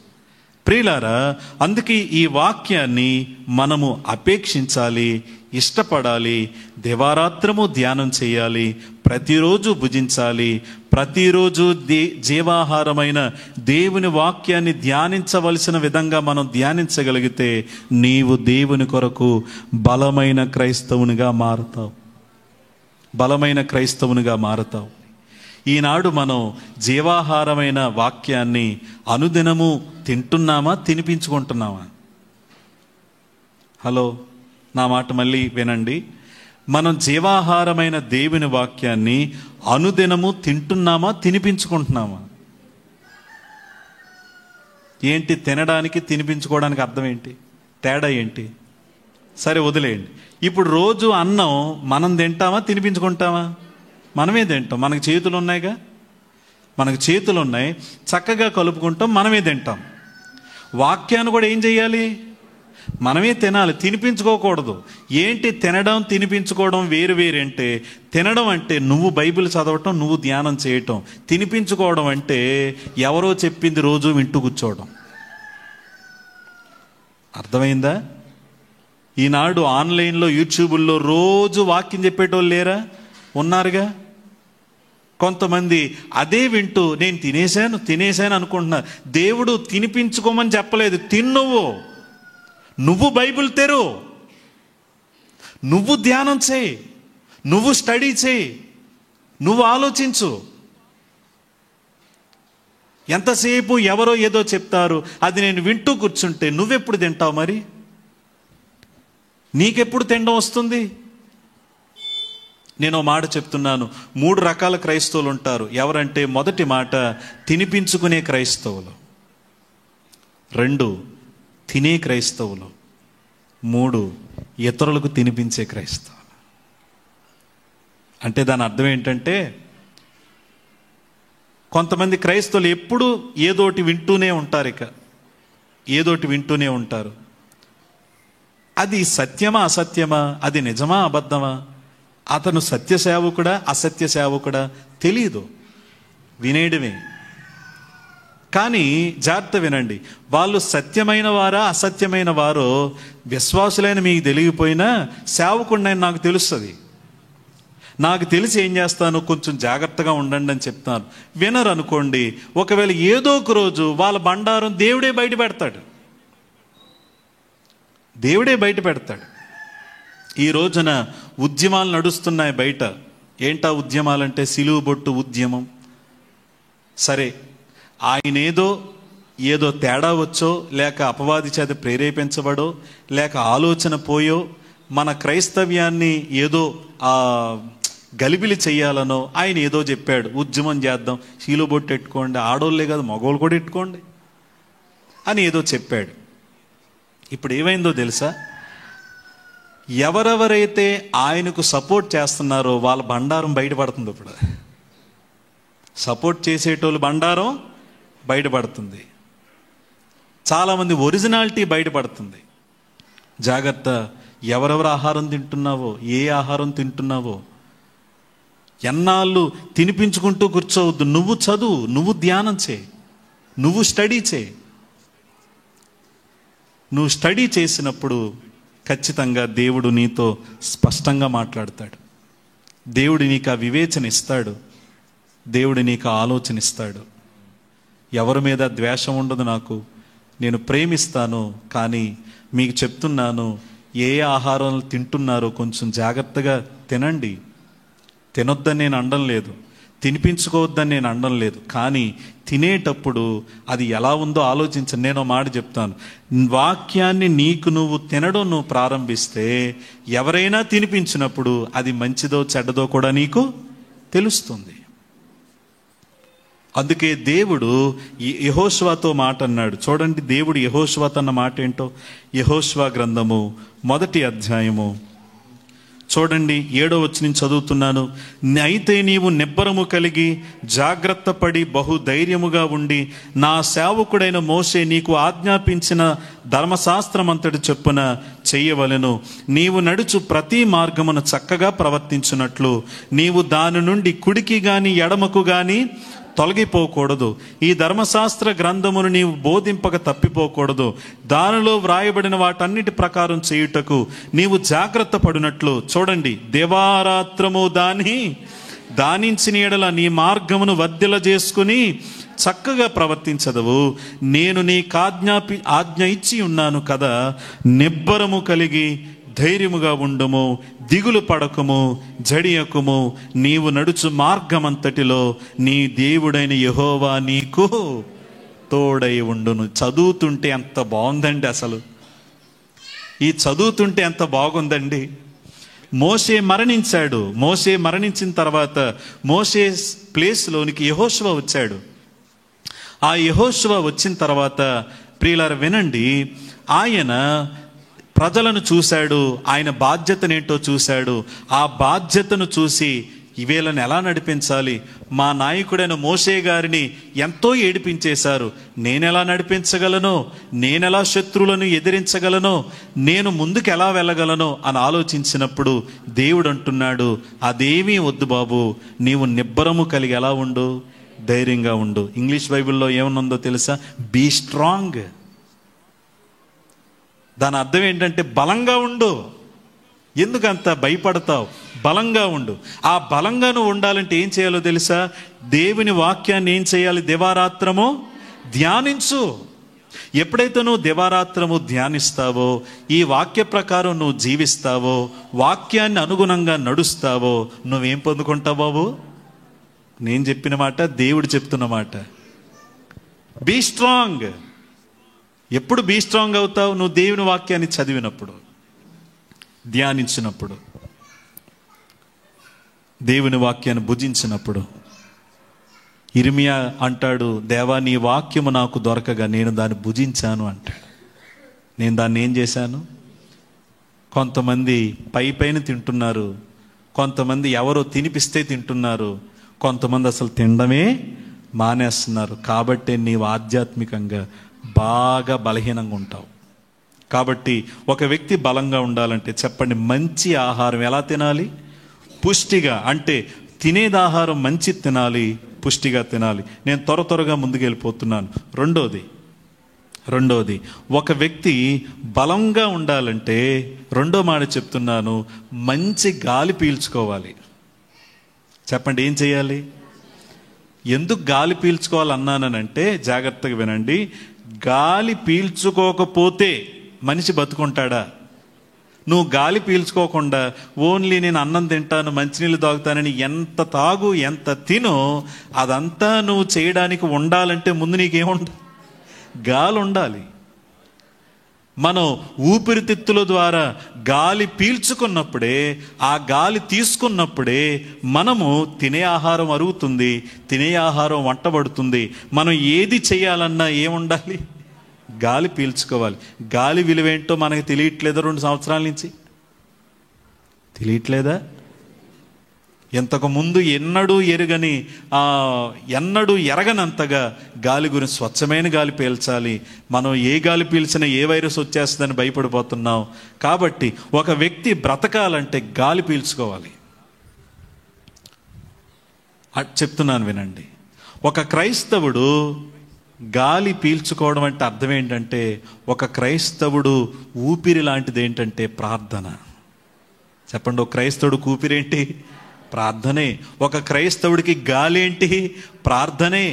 ప్రియులారా, అందుకే ఈ వాక్యాన్ని మనము అపేక్షించాలి, ఇష్టపడాలి, దివారాత్రము ధ్యానం చేయాలి, ప్రతిరోజు భుజించాలి. ప్రతిరోజు జీవాహారమైన దేవుని వాక్యాన్ని ధ్యానించవలసిన విధంగా మనం ధ్యానించగలిగితే నీవు దేవుని కొరకు బలమైన క్రైస్తవునిగా మారతావు. ఈనాడు మనం జీవాహారమైన వాక్యాన్ని అనుదినము తింటున్నామా, తినిపించుకుంటున్నామా? హలో, నా మాట మళ్ళీ వినండి. మనం జీవాహారమైన దేవుని వాక్యాన్ని అనుదినము తింటున్నామా, తినిపించుకుంటున్నామా? ఏంటి తినడానికి తినిపించుకోవడానికి అర్థం ఏంటి? తేడా ఏంటి? సరే వదిలేయండి. ఇప్పుడు రోజు అన్నం మనం తింటామా, తినిపించుకుంటామా? మనమే తింటాం. మనకు చేతులు ఉన్నాయిగా, మనకు చేతులు ఉన్నాయి, చక్కగా కలుపుకుంటాం, మనమే తింటాం. వాక్యాన్ని కూడా ఏం చేయాలి? మనమే తినాలి, తినిపించుకోకూడదు. ఏంటి తినడం తినిపించుకోవడం వేరు వేరేంటే, తినడం అంటే నువ్వు బైబిల్ చదవటం, నువ్వు ధ్యానం చేయటం. తినిపించుకోవడం అంటే ఎవరో చెప్పింది రోజు వింటూ కూర్చోవడం. అర్థమైందా? ఈనాడు ఆన్లైన్లో యూట్యూబుల్లో రోజు వాక్యం చెప్పేటోళ్ళు లేరా? ఉన్నారుగా. కొంతమంది అదే వింటూ నేను తినేశాను అనుకుంటున్నా. దేవుడు తినిపించుకోమని చెప్పలేదు. నువ్వు బైబిల్ తెరు, నువ్వు ధ్యానం చేయి, నువ్వు స్టడీ చేయి, నువ్వు ఆలోచించు. ఎంతసేపు ఎవరో ఏదో చెప్తారు, అది నేను వింటూ కూర్చుంటే నువ్వెప్పుడు తింటావు? మరి నీకెప్పుడు తినడం వస్తుంది? నేను మాట చెప్తున్నాను, 3 రకాల క్రైస్తవులు ఉంటారు. ఎవరంటే, మొదటి మాట తినిపించుకునే క్రైస్తవులు, 2 తినే క్రైస్తవులు, 3 ఇతరులకు తినిపించే క్రైస్తవులు. అంటే దాని అర్థం ఏంటంటే, కొంతమంది క్రైస్తవులు ఎప్పుడు ఏదోటి వింటూనే ఉంటారు. ఏదోటి వింటూనే ఉంటారు. అది సత్యమా అసత్యమా, అది నిజమా అబద్ధమా, అతను సత్య సేవకుడా అసత్య సేవకుడా తెలీదు, వినేయడమే. కానీ జాగ్రత్త వినండి, వాళ్ళు సత్యమైన వారా అసత్యమైన వారో విశ్వాసులైన మీకు తెలియకపోయినా సేవకుడినైనా నాకు తెలుస్తుంది. నాకు తెలిసి ఏం చేస్తాను, కొంచెం జాగ్రత్తగా ఉండండి అని చెప్తాను. వినరు అనుకోండి, ఒకవేళ ఏదో ఒక రోజు వాళ్ళ బండారం దేవుడే బయట పెడతాడు. ఈ రోజున ఉద్యమాలు నడుస్తున్నాయి బయట. ఏంటా ఉద్యమాలంటే, సిలువ బొట్టు ఉద్యమం. సరే, ఆయన ఏదో తేడా వచ్చో, లేక అపవాది చేత ప్రేరేపించబడో, లేక ఆలోచన పోయో, మన క్రైస్తవ్యాన్ని ఏదో గలిబిలి చెయ్యాలనో ఆయన ఏదో చెప్పాడు, ఉద్యమం చేద్దాం, సిలువ బొట్టు ఎట్టుకోండి, ఆడోళ్ళే కాదు మగోళ్ళు కూడా ఎట్టుకోండి అని ఏదో చెప్పాడు. ఇప్పుడు ఏమైందో తెలుసా? ఎవరెవరైతే ఆయనకు సపోర్ట్ చేస్తున్నారో వాళ్ళ బండారం బయటపడుతుంది. ఇప్పుడు సపోర్ట్ చేసేటోళ్ళు బండారం బయటపడుతుంది. చాలామంది ఒరిజినాలిటీ బయటపడుతుంది. జాగ్రత్త, ఎవరెవరు ఆహారం తింటున్నావో, ఏ ఆహారం తింటున్నావో ఎన్నాళ్ళు తినిపించుకుంటూ కూర్చోవద్దు. నువ్వు చదువు, నువ్వు ధ్యానం చేయి, నువ్వు స్టడీ చేయి. నువ్వు స్టడీ చేసినప్పుడు ఖచ్చితంగా దేవుడు నీతో స్పష్టంగా మాట్లాడతాడు. దేవుడు నీకు ఆ వివేచన ఇస్తాడు, దేవుడు నీకు ఆలోచన ఇస్తాడు. ఎవరి మీద ద్వేషం ఉండదు నాకు, నేను ప్రేమిస్తాను. కానీ మీకు చెప్తున్నాను, ఏ ఆహారం తింటున్నారో కొంచెం జాగ్రత్తగా తినండి. తినొద్దని నేను అనడం లేదు, తినిపించుకోవద్దని నేను అనడం లేదు. కానీ తినేటప్పుడు అది ఎలా ఉందో ఆలోచించండి. నేను మాట చెప్తాను, వాక్యాన్ని నువ్వు తినడం నువ్వు ప్రారంభిస్తే, ఎవరైనా తినిపించినప్పుడు అది మంచిదో చెడ్డదో కూడా నీకు తెలుస్తుంది. అందుకే దేవుడు యెహోషువతో మాట అన్నాడు. చూడండి, దేవుడు యెహోషువతో అన్న మాట ఏంటో. యెహోషువ గ్రంథము 1వ అధ్యాయము చూడండి, 7వ వచనం చదువుతున్నాను. అయితే నీవు నిబ్బరము కలిగి జాగ్రత్త పడి బహుధైర్యముగా ఉండి, నా సేవకుడైన మోషే నీకు ఆజ్ఞాపించిన ధర్మశాస్త్రమంతటి చొప్పున చెయ్యవలెను. నీవు నడుచు ప్రతి మార్గమును చక్కగా ప్రవర్తించున్నట్లు నీవు దాని నుండి కుడికి గాని ఎడమకు గాని తొలగిపోకూడదు. ఈ ధర్మశాస్త్ర గ్రంథమును నీవు బోధింపక తప్పిపోకూడదు. దానిలో వ్రాయబడిన వాటన్నిటి ప్రకారం చేయుటకు నీవు జాగ్రత్త పడినట్లు. చూడండి, దివారాత్రము దానించిన ఎడల నీ మార్గమును వర్ధిల్ల చేసుకుని చక్కగా ప్రవర్తించదవు. నేను నీకు ఆజ్ఞ ఇచ్చి ఉన్నాను కదా. నిబ్బరము కలిగి ధైర్యముగా ఉండుము, దిగులు పడకము, జడియకుము. నీవు నడుచు మార్గమంతటిలో నీ దేవుడైన యెహోవా నీకు తోడై ఉండును. చదువుతుంటే ఎంత బాగుందండి, అసలు ఈ చదువుతుంటే ఎంత బాగుందండి. మోషే మరణించాడు. మోషే మరణించిన తర్వాత మోషే ప్లేస్లోనికి యెహోషువ వచ్చాడు. ఆ యెహోషువ వచ్చిన తర్వాత ప్రియులారా వినండి, ఆయన ప్రజలను చూశాడు, ఆయన బాధ్యతనేంటో చూశాడు. ఆ బాధ్యతను చూసి వీళ్ళని ఎలా నడిపించాలి, మా నాయకుడైన మోషే గారిని ఎంతో ఏడిపించేశారు, నేనెలా నడిపించగలను, నేనెలా శత్రువులను ఎదిరించగలను, నేను ముందుకు ఎలా వెళ్ళగలను అని ఆలోచించినప్పుడు దేవుడు అంటున్నాడు, అదేమీ వద్దు బాబు, నీవు నిబ్బరము కలిగి ఎలా ఉండు, ధైర్యంగా ఉండు. ఇంగ్లీష్ బైబిల్లో ఏమనుందో తెలుసా? Be strong. దాని అర్థం ఏంటంటే బలంగా ఉండు. ఎందుకంత భయపడతావు? బలంగా ఉండు. ఆ బలంగా నువ్వు ఉండాలంటే ఏం చేయాలో తెలుసా? దేవుని వాక్యాన్ని ఏం చేయాలి? దివారాత్రము ధ్యానించు. ఎప్పుడైతే నువ్వు దివారాత్రము ధ్యానిస్తావో, ఈ వాక్య ప్రకారం నువ్వు జీవిస్తావో, వాక్యాన్ని అనుగుణంగా నడుస్తావో, నువ్వేం పొందుకుంటావు బాబు? నేను చెప్పిన మాట, దేవుడు చెప్తున్న మాట. Be strong. ఎప్పుడు బీ స్ట్రాంగ్ అవుతావు? నువ్వు దేవుని వాక్యాన్ని చదివినప్పుడు, ధ్యానించినప్పుడు, దేవుని వాక్యాన్ని భుజించినప్పుడు. ఇర్మియా అంటాడు, దేవా నీ వాక్యము నాకు దొరకగా నేను దాన్ని భుజించాను అంటాడు. నేను దాన్ని ఏం చేశాను? కొంతమంది పైన తింటున్నారు, కొంతమంది ఎవరో తినిపిస్తే తింటున్నారు, కొంతమంది అసలు తినడమే మానేస్తున్నారు. కాబట్టి నీవు ఆధ్యాత్మికంగా బాగా బలహీనంగా ఉంటావు. కాబట్టి ఒక వ్యక్తి బలంగా ఉండాలంటే చెప్పండి, మంచి ఆహారం ఎలా తినాలి? పుష్టిగా. అంటే తినేది ఆహారం మంచి తినాలి, పుష్టిగా తినాలి. నేను త్వరగా ముందుకు వెళ్ళిపోతున్నాను. రెండోది ఒక వ్యక్తి బలంగా ఉండాలంటే రెండో మాట చెప్తున్నాను, మంచి గాలి పీల్చుకోవాలి. చెప్పండి, ఏం చేయాలి? ఎందుకు గాలి పీల్చుకోవాలన్నానంటే జాగ్రత్తగా వినండి. గాలి పీల్చుకోకపోతే మనిషి బతుకుంటాడా? నువ్వు గాలి పీల్చుకోకుండా ఓన్లీ నేను అన్నం తింటాను, మంచినీళ్ళు తాగుతానని ఎంత తాగు, ఎంత తినో, అదంతా నువ్వు చేయడానికి ఉండాలంటే ముందు నీకేముండాలి? గాలి ఉండాలి. మనం ఊపిరితిత్తుల ద్వారా గాలి పీల్చుకున్నప్పుడే, ఆ గాలి తీసుకున్నప్పుడే మనము తినే ఆహారం అరుగుతుంది, తినే ఆహారం వంటబడుతుంది. మనం ఏది చేయాలన్నా ఏముండాలి? గాలి పీల్చుకోవాలి. గాలి విలువేంటో మనకు తెలియట్లేదా? 2 సంవత్సరాల నుంచి తెలియట్లేదా? ఇంతకుముందు ఎన్నడూ ఎరగనంతగా గాలి గురించి, స్వచ్ఛమైన గాలి పీల్చాలి. మనం ఏ గాలి పీల్చినా ఏ వైరస్ వచ్చేస్తుందని భయపడిపోతున్నాం. కాబట్టి ఒక వ్యక్తి బ్రతకాలంటే గాలి పీల్చుకోవాలి. చెప్తున్నాను వినండి. ఒక క్రైస్తవుడు గాలి పీల్చుకోవడం అంటే అర్థం ఏంటంటే, ఒక క్రైస్తవుడు ఊపిరి లాంటిది ఏంటంటే ప్రార్థన. చెప్పండి, ఒక క్రైస్తవుడికి ఊపిరేంటి? ప్రార్థనే. ఒక క్రైస్తవుడికి గాలి ఏంటి? ప్రార్థనే.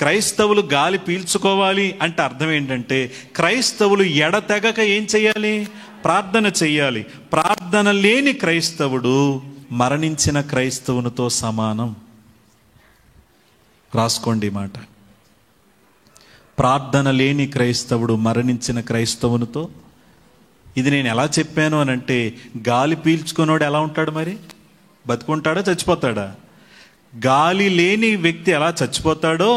క్రైస్తవులు గాలి పీల్చుకోవాలి అంటే అర్థం ఏంటంటే, క్రైస్తవులు ఎడతెగక ఏం చెయ్యాలి? ప్రార్థన చెయ్యాలి. ప్రార్థన లేని క్రైస్తవుడు మరణించిన క్రైస్తవునితో సమానం. రాసుకోండి మాట. ప్రార్థన లేని క్రైస్తవుడు మరణించిన క్రైస్తవునితో. ఇది నేను ఎలా చెప్పాను అని అంటే, గాలి పీల్చుకున్నోడు ఎలా ఉంటాడు మరి? బతుకుంటాడా, చచ్చిపోతాడా? గాలి లేని వ్యక్తి ఎలా చచ్చిపోతాడో,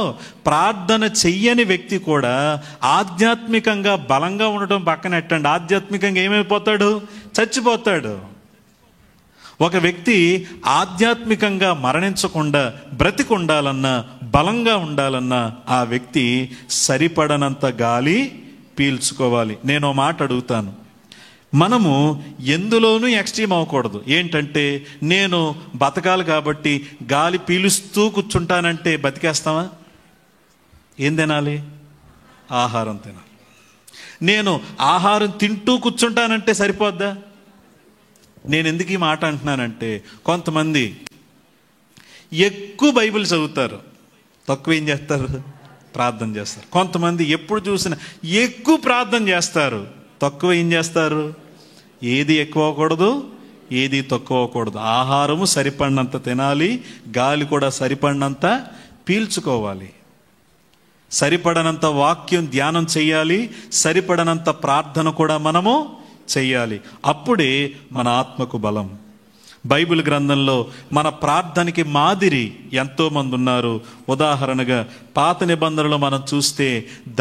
ప్రార్థన చెయ్యని వ్యక్తి కూడా ఆధ్యాత్మికంగా బలంగా ఉండటం పక్కన పెట్టండి, ఆధ్యాత్మికంగా ఏమైపోతాడు? చచ్చిపోతాడు. ఒక వ్యక్తి ఆధ్యాత్మికంగా మరణించకుండా బ్రతికి ఉండాలన్నా, బలంగా ఉండాలన్నా, ఆ వ్యక్తి సరిపడనంత గాలి పీల్చుకోవాలి. నేను ఓ మాట అడుగుతాను, మనము ఎందులోనూ ఎక్స్ట్రీమ్ అవ్వకూడదు. ఏంటంటే, నేను బతకాలి కాబట్టి గాలి పీలుస్తూ కూర్చుంటానంటే బతికేస్తామా? ఏం తినాలి? ఆహారం తినాలి. నేను ఆహారం తింటూ కూర్చుంటానంటే సరిపోద్దా? నేను ఎందుకు ఈ మాట అంటున్నానంటే, కొంతమంది ఎక్కువ బైబిల్ చదువుతారు, తక్కువ ఏం చేస్తారు? ప్రార్థన చేస్తారు. కొంతమంది ఎప్పుడు చూసినా ఎక్కువ ప్రార్థన చేస్తారు, తక్కువ ఏం చేస్తారు? ఏది ఎక్కువ అవ్వకూడదు, ఏది తక్కువ అవ్వకూడదు. ఆహారము సరిపడినంత తినాలి, గాలి కూడా సరిపడినంత పీల్చుకోవాలి. సరిపడనంత వాక్యం ధ్యానం చేయాలి, సరిపడనంత ప్రార్థన కూడా మనము చెయ్యాలి. అప్పుడే మన ఆత్మకు బలం. బైబిల్ గ్రంథంలో మన ప్రార్థనకి మాదిరి ఎంతోమంది ఉన్నారు. ఉదాహరణగా పాత నిబంధనలో మనం చూస్తే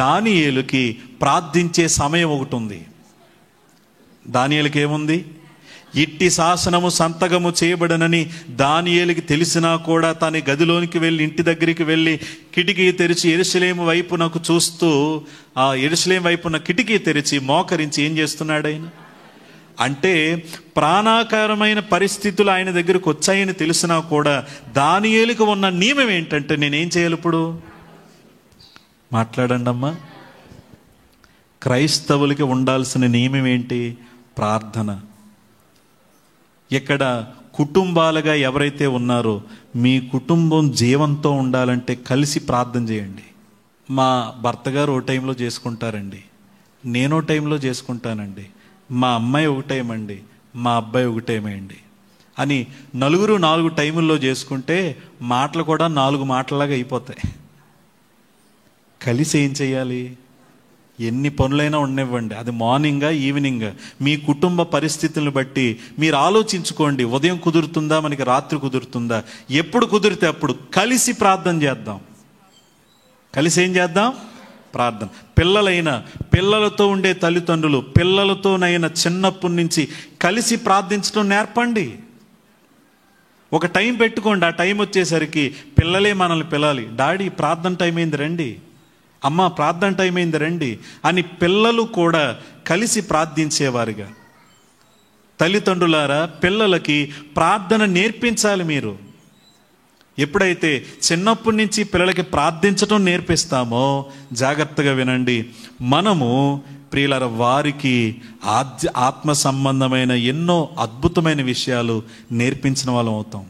దానియేలుకి ప్రార్థించే సమయం ఒకటి ఉంది. దానియేలుకి ఏముంది? ఇట్టి శాసనము సంతకము చేయబడనని దానియేలుకి తెలిసినా కూడా తన గదిలోనికి వెళ్ళి, ఇంటి దగ్గరికి వెళ్ళి కిటికీ తెరిచి యెరూషలేము వైపునకు చూస్తూ, ఆ యెరూషలేము వైపున కిటికీ తెరిచి మోకరించి ఏం చేస్తున్నాడు ఆయన అంటే, ప్రాణాకరమైన పరిస్థితులు ఆయన దగ్గరకు వచ్చాయని తెలిసినా కూడా దానియేలుకు ఉన్న నియమం ఏంటంటే, నేనేం చేయాలి ఇప్పుడు? మాట్లాడండి అమ్మా. క్రైస్తవులకి ఉండాల్సిన నియమం ఏంటి? ప్రార్థన. ఇక్కడ కుటుంబాలుగా ఎవరైతే ఉన్నారో, మీ కుటుంబం జీవంతో ఉండాలంటే కలిసి ప్రార్థన చేయండి. మా భర్త గారు ఓ టైంలో చేసుకుంటారండి, నేనో టైంలో చేసుకుంటానండి, మా అమ్మాయి ఒక టైం అండి, మా అబ్బాయి ఒక టైం అండి అని నలుగురు 4 టైముల్లో చేసుకుంటే మాటలు కూడా 4 మాటలాగా అయిపోతాయి. కలిసి ఏం చేయాలి? ఎన్ని పనులైనా ఉండనివ్వండి, అది మార్నింగా ఈవినింగ్, మీ కుటుంబ పరిస్థితులను బట్టి మీరు ఆలోచించుకోండి. ఉదయం కుదురుతుందా, మనకి రాత్రి కుదురుతుందా, ఎప్పుడు కుదిరితే అప్పుడు కలిసి ప్రార్థన చేద్దాం. కలిసి ఏం చేద్దాం? ప్రార్థన. పిల్లలతో ఉండే తల్లిదండ్రులు పిల్లలతోనైనా చిన్నప్పటి నుంచి కలిసి ప్రార్థించడం నేర్పండి. ఒక టైం పెట్టుకోండి. ఆ టైం వచ్చేసరికి పిల్లలే మనల్ని పిలాలి, డాడీ ప్రార్థన టైం అయింది రండి, అమ్మ ప్రార్థన టైం అయింది రండి అని పిల్లలు కూడా కలిసి ప్రార్థించేవారుగా. తల్లిదండ్రులారా, పిల్లలకి ప్రార్థన నేర్పించాలి మీరు. ఎప్పుడైతే చిన్నప్పటి నుంచి పిల్లలకి ప్రార్థించడం నేర్పిస్తామో, జాగ్రత్తగా వినండి, మనము ప్రియులారా వారికి ఆత్మ సంబంధమైన ఎన్నో అద్భుతమైన విషయాలు నేర్పించిన వాళ్ళం అవుతాం.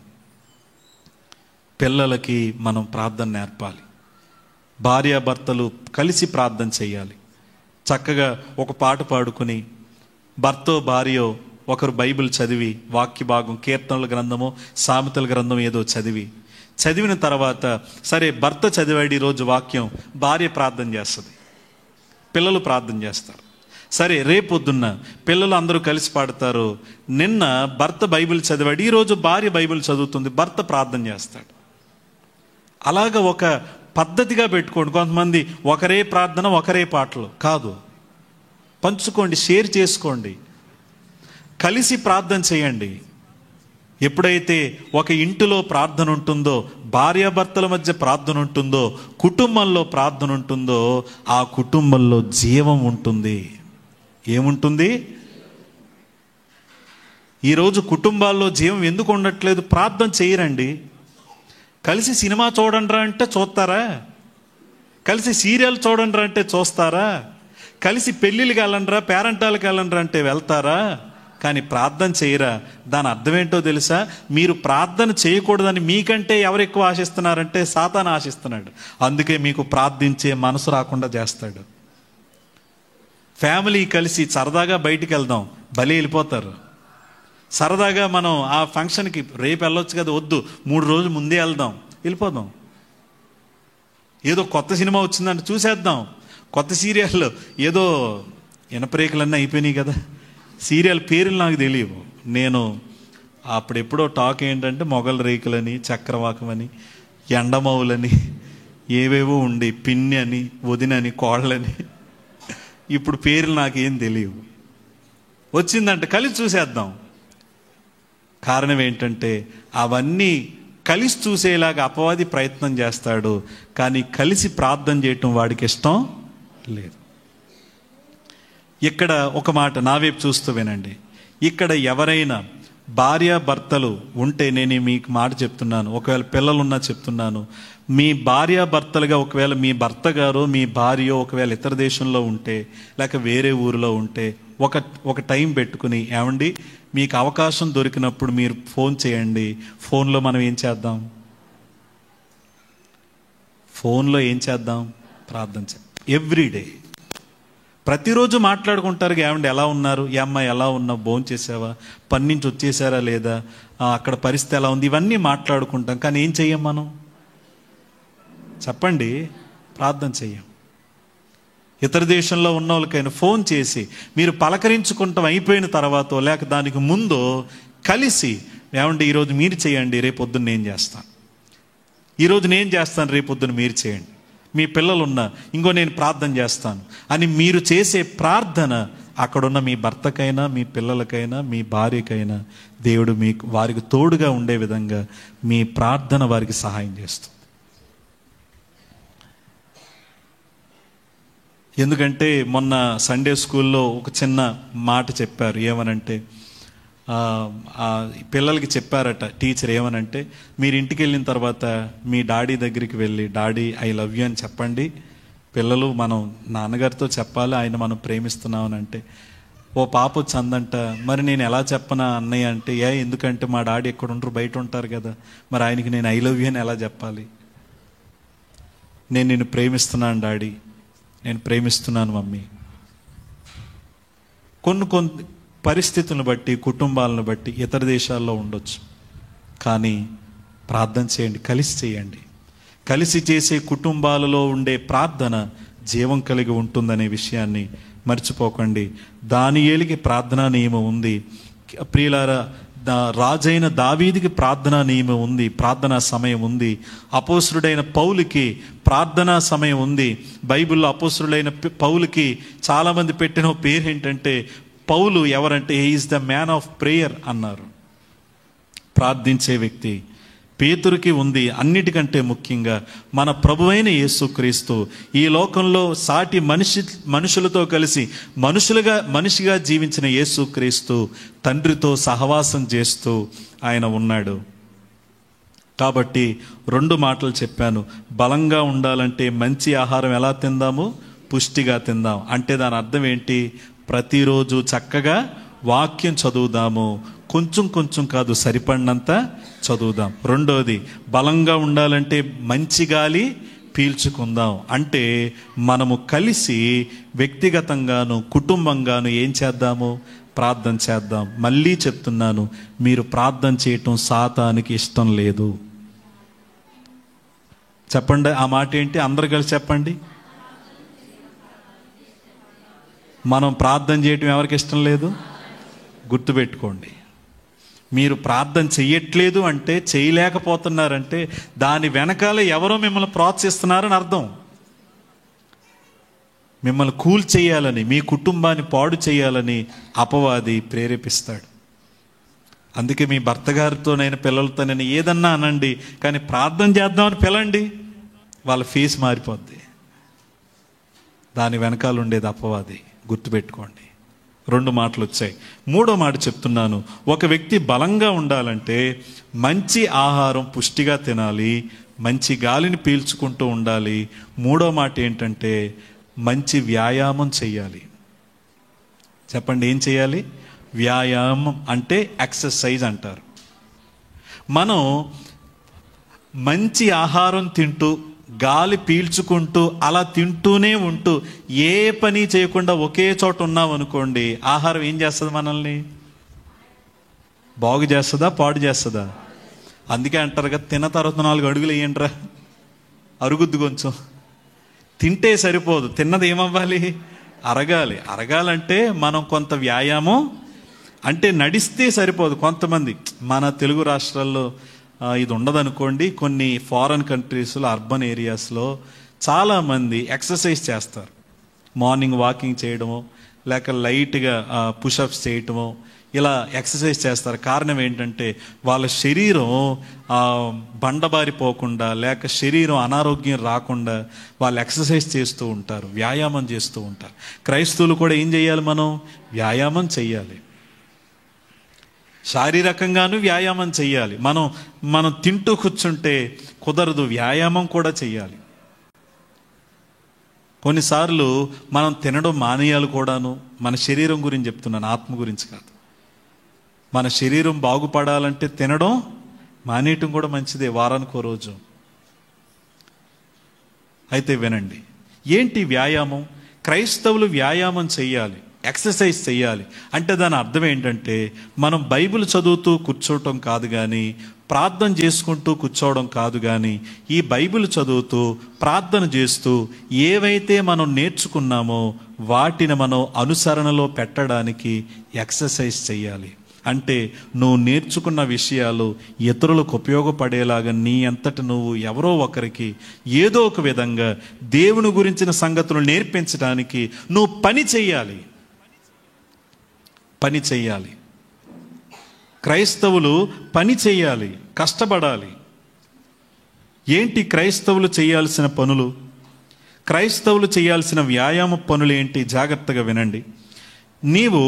పిల్లలకి మనం ప్రార్థన నేర్పాలి. భార్యాభర్తలు కలిసి ప్రార్థన చేయాలి. చక్కగా ఒక పాట పాడుకుని, భర్తో భార్యో ఒకరు బైబిల్ చదివి, వాక్య భాగం కీర్తనల గ్రంథమో సామెతల గ్రంథం ఏదో చదివిన తర్వాత, సరే భర్త చదివాడు ఈరోజు వాక్యం, భార్య ప్రార్థన చేస్తుంది, పిల్లలు ప్రార్థన చేస్తారు. సరే రేపొద్దున్న పిల్లలు అందరూ కలిసి పాడతారు. నిన్న భర్త బైబిల్ చదివాడు, ఈరోజు భార్య బైబిల్ చదువుతుంది, భర్త ప్రార్థన చేస్తాడు. అలాగ ఒక పద్ధతిగా పెట్టుకోండి. కొంతమంది ఒకరే ప్రార్థన ఒకరే పాటలు కాదు, పంచుకోండి, షేర్ చేసుకోండి, కలిసి ప్రార్థన చేయండి. ఎప్పుడైతే ఒక ఇంటిలో ప్రార్థన ఉంటుందో, భార్యాభర్తల మధ్య ప్రార్థన ఉంటుందో, కుటుంబంలో ప్రార్థన ఉంటుందో, ఆ కుటుంబంలో జీవం ఉంటుంది. ఏముంటుంది? ఈరోజు కుటుంబాల్లో జీవం ఎందుకు ఉండట్లేదు? ప్రార్థన చేయరండి. కలిసి సినిమా చూడండి రా అంటే చూస్తారా? కలిసి సీరియల్ చూడండి రా అంటే చూస్తారా? కలిసి పెళ్ళిళ్ళకి వెళ్ళండిరా, పేరెంటాలకు వెళ్ళండిరా అంటే వెళ్తారా? కానీ ప్రార్థన చేయరా? దాని అర్థం ఏంటో తెలుసా? మీరు ప్రార్థన చేయకూడదని మీకంటే ఎవరు ఎక్కువ ఆశిస్తున్నారంటే సాతాను ఆశిస్తున్నాడు. అందుకే మీకు ప్రార్థించే మనసు రాకుండా చేస్తాడు. ఫ్యామిలీ కలిసి సరదాగా బయటికి వెళ్దాం, భలే వెళ్ళిపోతారు. సరదాగా మనం ఆ ఫంక్షన్కి రేపు వెళ్ళొచ్చు కదా, వద్దు 3 రోజులు ముందే వెళ్దాం, వెళ్ళిపోదాం. ఏదో కొత్త సినిమా వచ్చిందంటే చూసేద్దాం, కొత్త సీరియల్ ఏదో ఇనపరేకులన్నీ అయిపోయినాయి కదా, సీరియల్ పేర్లు నాకు తెలియవు. నేను అప్పుడెప్పుడో టాక్ ఏంటంటే మొగల రేకులని, చక్రవాకమని, ఎండమవులని ఏవేవో ఉండి, పిన్ని అని, వదినని, కోళ్ళని, ఇప్పుడు పేర్లు నాకేం తెలియవు. వచ్చిందంటే కలిసి చూసేద్దాం. కారణం ఏంటంటే అవన్నీ కలిసి చూసేలాగా అపవాది ప్రయత్నం చేస్తాడు, కానీ కలిసి ప్రార్థన చేయటం వాడికి ఇష్టం లేదు. ఇక్కడ ఒక మాట నా వైపు చూస్తూ వినండి. ఇక్కడ ఎవరైనా భార్యాభర్తలు ఉంటే, నేను మీకు మాట చెప్తున్నాను, ఒకవేళ పిల్లలున్నా చెప్తున్నాను, మీ భార్యాభర్తలుగా ఒకవేళ మీ భర్త గారు మీ భార్య ఒకవేళ ఇతర దేశంలో ఉంటే, లేక వేరే ఊరిలో ఉంటే, ఒక టైం పెట్టుకుని, ఏమండి మీకు అవకాశం దొరికినప్పుడు మీరు ఫోన్ చేయండి. ఫోన్లో మనం ఏం చేద్దాం? ఫోన్లో ఏం చేద్దాం? ప్రార్థన చేద్దాం. ఎవ్రీడే ప్రతిరోజు మాట్లాడుకుంటారు. ఏమండి ఎలా ఉన్నారు, ఈ అమ్మాయి ఎలా ఉన్నావు, భోజనం చేసావా, పని నుంచి వచ్చేసారా లేదా, అక్కడ పరిస్థితి ఎలా ఉంది, ఇవన్నీ మాట్లాడుకుంటాం. కానీ ఏం చెయ్యం మనం? చెప్పండి, ప్రార్థన చెయ్యం. ఇతర దేశంలో ఉన్న వాళ్ళకైనా ఫోన్ చేసి మీరు పలకరించుకుంటాం అయిపోయిన తర్వాత లేక దానికి ముందో కలిసి, ఏమండి ఈరోజు మీరు చేయండి, రేపొద్దున నేను చేస్తాను, ఈరోజు నేను చేస్తాను, రేపొద్దున మీరు చేయండి, మీ పిల్లలున్నా ఇంకో నేను ప్రార్థన చేస్తాను అని మీరు చేసే ప్రార్థన అక్కడున్న మీ భర్తకైనా మీ పిల్లలకైనా మీ భార్యకైనా దేవుడు మీకు వారికి తోడుగా ఉండే విధంగా మీ ప్రార్థన వారికి సహాయం చేస్తుంది. ఎందుకంటే మొన్న సండే స్కూల్లో ఒక చిన్న మాట చెప్పారు. ఏమనంటే పిల్లలకి చెప్పారట టీచర్, ఏమనంటే మీరు ఇంటికి వెళ్ళిన తర్వాత మీ డాడీ దగ్గరికి వెళ్ళి డాడీ ఐ లవ్ యూ అని చెప్పండి. పిల్లలు మనం నాన్నగారితో చెప్పాలి ఆయన మనం ప్రేమిస్తున్నామని. అంటే ఓ పాప వచ్చి అందంట, మరి నేను ఎలా చెప్పనా అన్నయ్య అంటే, ఎందుకంటే మా డాడీ ఎక్కడ ఉంటారు, బయట ఉంటారు కదా, మరి ఆయనకి నేను ఐ లవ్ యూ అని ఎలా చెప్పాలి? నేను నిన్ను ప్రేమిస్తున్నాను డాడీ, నేను ప్రేమిస్తున్నాను మమ్మీ. కొన్ని పరిస్థితులను బట్టి కుటుంబాలను బట్టి ఇతర దేశాల్లో ఉండొచ్చు, కానీ ప్రార్థన చేయండి, కలిసి చేయండి. కలిసి చేసే కుటుంబాలలో ఉండే ప్రార్థన జీవం కలిగి ఉంటుందనే విషయాన్ని మర్చిపోకండి. దానియేలుకి ప్రార్థనా నియమం ఉంది. ప్రియులారా, రాజైన దావీదుకి ప్రార్థనా నియమం ఉంది, ప్రార్థనా సమయం ఉంది. అపోస్తుడైన పౌలుకి ప్రార్థనా సమయం ఉంది. బైబిల్లో అపోస్తుడైన పౌలుకి చాలామంది పెట్టిన పేరు ఏంటంటే, పౌలు ఎవరంటే is the man of prayer అన్నారు, ప్రార్థించే వ్యక్తి. పేతురుకి ఉంది. అన్నిటికంటే ముఖ్యంగా మన ప్రభువైన యేసుక్రీస్తు ఈ లోకంలో సాటి మనుషులతో కలిసి మనిషిగా జీవించిన యేసుక్రీస్తు తండ్రితో సహవాసం చేస్తూ ఆయన ఉన్నాడు. కాబట్టి 2 మాటలు చెప్పాను. బలంగా ఉండాలంటే మంచి ఆహారం ఎలా తిందాము? పుష్టిగా తిందాం. అంటే దాని అర్థం ఏంటి? ప్రతిరోజు చక్కగా వాక్యం చదువుదాము, కొంచెం కొంచెం కాదు, సరిపడినంత చదువుదాం. 2వది, బలంగా ఉండాలంటే మంచి గాలి పీల్చుకుందాం. అంటే మనము కలిసి వ్యక్తిగతంగాను కుటుంబంగాను ఏం చేద్దాము? ప్రార్థన చేద్దాం. మళ్ళీ చెప్తున్నాను, మీరు ప్రార్థన చేయటం సాతానికి ఇష్టం లేదు. చెప్పండి ఆ మాట ఏంటి? అందరు కలిసి చెప్పండి. మనం ప్రార్థన చేయటం ఎవరికి ఇష్టం లేదు? గుర్తుపెట్టుకోండి. మీరు ప్రార్థన చెయ్యట్లేదు అంటే, చేయలేకపోతున్నారంటే దాని వెనకాల ఎవరో మిమ్మల్ని ప్రోత్సహిస్తున్నారని అర్థం. మిమ్మల్ని కూల్ చేయాలని, మీ కుటుంబాన్ని పాడు చేయాలని అపవాది ప్రేరేపిస్తాడు. అందుకే మీ భర్త గారితోనైనా పిల్లలతోనైనా ఏదన్నా అనండి, కానీ ప్రార్థన చేద్దామని పిలండి, వాళ్ళ ఫేస్ మారిపోద్ది. దాని వెనకాల ఉండేది అపవాది, గుర్తుపెట్టుకోండి. 2 మాటలు వచ్చాయి. 3వ మాట చెప్తున్నాను. ఒక వ్యక్తి బలంగా ఉండాలంటే మంచి ఆహారం పుష్టిగా తినాలి, మంచి గాలిని పీల్చుకుంటూ ఉండాలి. 3వ మాట ఏంటంటే మంచి వ్యాయామం చెయ్యాలి. చెప్పండి, ఏం చేయాలి? వ్యాయామం అంటే ఎక్సర్సైజ్ అంటారు. మనం మంచి ఆహారం తింటూ గాలి పీల్చుకుంటూ అలా తింటూనే ఉంటూ ఏ పని చేయకుండా ఒకే చోట ఉన్నాం అనుకోండి, ఆహారం ఏం చేస్తుంది? మనల్ని బాగు చేస్తుందా, పాడు చేస్తుందా? అందుకే అంటారు కదా, తిన్న తర్వాత 4 అడుగులు వేయండిరా, అరుగుద్దు. కొంచెం తింటే సరిపోదు, తిన్నది ఏమవ్వాలి? అరగాలి. అరగాలంటే మనం కొంత వ్యాయామం, అంటే నడిస్తే సరిపోదు. కొంతమంది మన తెలుగు రాష్ట్రాల్లో ఇది ఉండదనుకోండి, కొన్ని ఫారెన్ కంట్రీస్లో అర్బన్ ఏరియాస్లో చాలామంది ఎక్సర్సైజ్ చేస్తారు. మార్నింగ్ వాకింగ్ చేయడమో లేక లైట్గా పుషప్స్ చేయటమో ఇలా ఎక్సర్సైజ్ చేస్తారు. కారణం ఏంటంటే వాళ్ళ శరీరం బండబారిపోకుండా లేక శరీరం అనారోగ్యం రాకుండా వాళ్ళు ఎక్సర్సైజ్ చేస్తూ ఉంటారు, వ్యాయామం చేస్తూ ఉంటారు. క్రైస్తవులు కూడా ఏం చేయాలి? మనం వ్యాయామం చెయ్యాలి, శారీరకంగాను వ్యాయామం చెయ్యాలి. మనం తింటూ కూర్చుంటే కుదరదు, వ్యాయామం కూడా చెయ్యాలి. కొన్నిసార్లు మనం తినడం మానేయాలి కూడాను. మన శరీరం గురించి చెప్తున్నాను, ఆత్మ గురించి కాదు. మన శరీరం బాగుపడాలంటే తినడం మానేయటం కూడా మంచిదే, వారానికి ఓ రోజు. అయితే వినండి, ఏంటి వ్యాయామం? క్రైస్తవులు వ్యాయామం చెయ్యాలి. ఎక్సర్సైజ్ చేయాలి. అంటే దాని అర్థం ఏంటంటే మనం బైబిల్ చదువుతూ కూర్చోవటం కాదు, కానీ ప్రార్థన చేసుకుంటూ కూర్చోవడం కాదు, కానీ ఈ బైబిల్ చదువుతూ ప్రార్థన చేస్తూ ఏవైతే మనం నేర్చుకున్నామో వాటిని మనం అనుసరణలో పెట్టడానికి ఎక్సర్సైజ్ చేయాలి. అంటే నువ్వు నేర్చుకున్న విషయాలు ఇతరులకు ఉపయోగపడేలాగా నీ అంతట నువ్వు ఎవరో ఒకరికి ఏదో ఒక విధంగా దేవుని గురించిన సంగతులు నేర్పించడానికి నువ్వు పని చేయాలి. క్రైస్తవులు పని చేయాలి, కష్టపడాలి. ఏంటి క్రైస్తవులు చేయాల్సిన పనులు? క్రైస్తవులు చేయాల్సిన వ్యాయామ పనులు ఏంటి? జాగ్రత్తగా వినండి. నీవు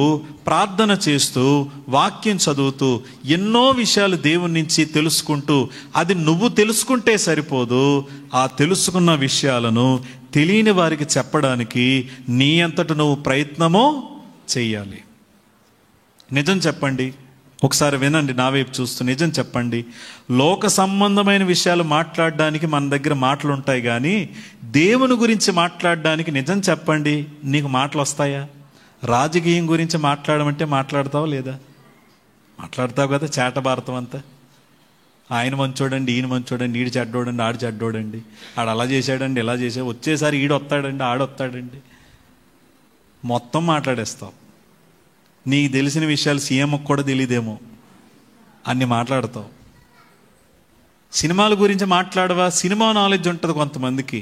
ప్రార్థన చేస్తూ వాక్యం చదువుతూ ఎన్నో విషయాలు దేవుని నుంచి తెలుసుకుంటూ, అది నువ్వు తెలుసుకుంటే సరిపోదు, ఆ తెలుసుకున్న విషయాలను తెలియని వారికి చెప్పడానికి నీ అంతట నువ్వు ప్రయత్నమో చెయ్యాలి. నిజం చెప్పండి, ఒకసారి వినండి, నా వైపు చూస్తూ నిజం చెప్పండి. లోక సంబంధమైన విషయాలు మాట్లాడడానికి మన దగ్గర మాటలు ఉంటాయి, కానీ దేవుని గురించి మాట్లాడడానికి నిజం చెప్పండి, నీకు మాటలు వస్తాయా? రాజకీయం గురించి మాట్లాడమంటే మాట్లాడతావా లేదా? మాట్లాడతావు కదా, చేట భారతం అంతా. ఆయన మంచోడండి, ఈయన మంచోడండి, ఈడు చెడ్డోడండి, ఆడు చెడ్డోడండి, ఆడు అలా చేశాడండి, ఇలా చేశాడు, వచ్చేసారి ఈడు వస్తాడండి, ఆడొస్తాడండి, మొత్తం మాట్లాడేస్తావు. నీకు తెలిసిన విషయాలు సీఎంకి కూడా తెలియదేమో, అన్ని మాట్లాడతావు. సినిమాల గురించి మాట్లాడవా? సినిమా నాలెడ్జ్ ఉంటుంది కొంతమందికి,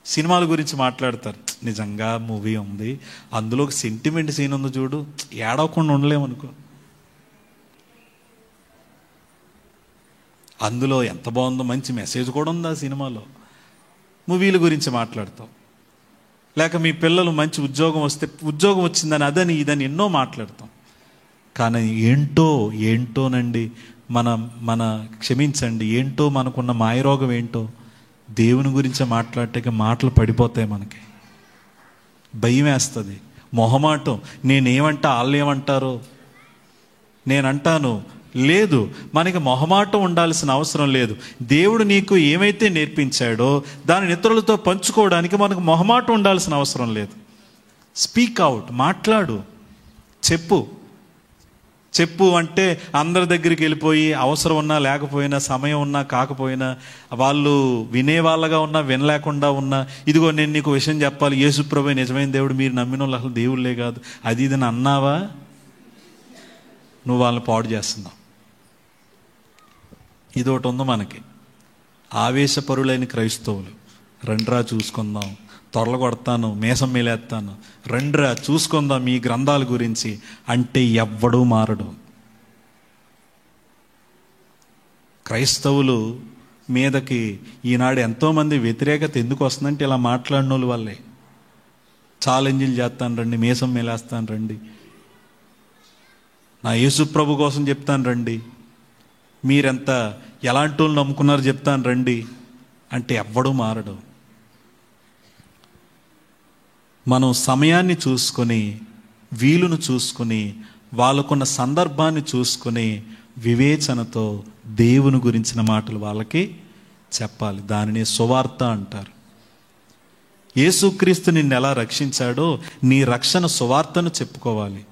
సినిమాల గురించి మాట్లాడతారు. నిజంగా మూవీ ఉంది, అందులో ఒక సెంటిమెంట్ సీన్ ఉంది చూడు, ఏడవకుండా ఉండలేమనుకో, అందులో ఎంత బాగుందో, మంచి మెసేజ్ కూడా ఉంది ఆ సినిమాలో. మూవీల గురించి మాట్లాడతావు. లేక మీ పిల్లలు మంచి ఉద్యోగం వస్తే ఉద్యోగం వచ్చిందని అదని ఇదని ఎన్నో మాట్లాడతాం. కానీ ఏంటోనండి మన క్షమించండి, ఏంటో మనకున్న మాయరోగం ఏంటో, దేవుని గురించి మాట్లాడటానికి మాటలు పడిపోతాయి, మనకి భయం వేస్తుంది, మొహమాటం. నేనేమంటా వాళ్ళు ఏమంటారో, నేనంటాను. లేదు, మనకి మొహమాటం ఉండాల్సిన అవసరం లేదు. దేవుడు నీకు ఏమైతే నేర్పించాడో దానిని ఇతరులతో పంచుకోవడానికి మనకు మొహమాటం ఉండాల్సిన అవసరం లేదు. స్పీక్ అవుట్, మాట్లాడు, చెప్పు అంటే అందరి దగ్గరికి వెళ్ళిపోయి అవసరం ఉన్నా లేకపోయినా, సమయం ఉన్నా కాకపోయినా, వాళ్ళు వినేవాళ్ళగా ఉన్నా వినలేకుండా ఉన్నా, ఇదిగో నేను నీకు విషయం చెప్పాలి, యేసుప్రభువే నిజమైన దేవుడు, మీరు నమ్మిన వాళ్ళు అసలు దేవుళ్ళే కాదు, అది ఇదని అన్నావా, నువ్వు వాళ్ళని పాడు చేస్తున్నావు. ఇదొకటి ఉంది మనకి, ఆవేశపరులైన క్రైస్తవులు. రండ్రా చూసుకుందాం, తొరలు కొడతాను, మీసం మేలేస్తాను, రండ్రా చూసుకుందాం మీ గ్రంథాల గురించి అంటే ఎవ్వడూ మారడు. క్రైస్తవులు మీదకి ఈనాడు ఎంతోమంది వ్యతిరేకత ఎందుకు వస్తుందంటే ఇలా మాట్లాడిన వాళ్ళ వల్లే. ఛాలెంజ్లు చేస్తాను రండి, మీసం మేలేస్తాను రండి, నా యేసుప్రభు కోసం చెప్తాను రండి, మీరెంత ఎలాంటి వాళ్ళు నమ్ముకున్నారు చెప్తాను రండి అంటే ఎవ్వడూ మారడు. మనం సమయాన్ని చూసుకొని, వీలును చూసుకొని, వాళ్ళకున్న సందర్భాన్ని చూసుకొని వివేచనతో దేవుని గురించిన మాటలు వాళ్ళకి చెప్పాలి. దానిని సువార్త అంటారు. యేసుక్రీస్తు నిన్ను ఎలా రక్షించాడో నీ రక్షణ సువార్తను చెప్పుకోవాలి.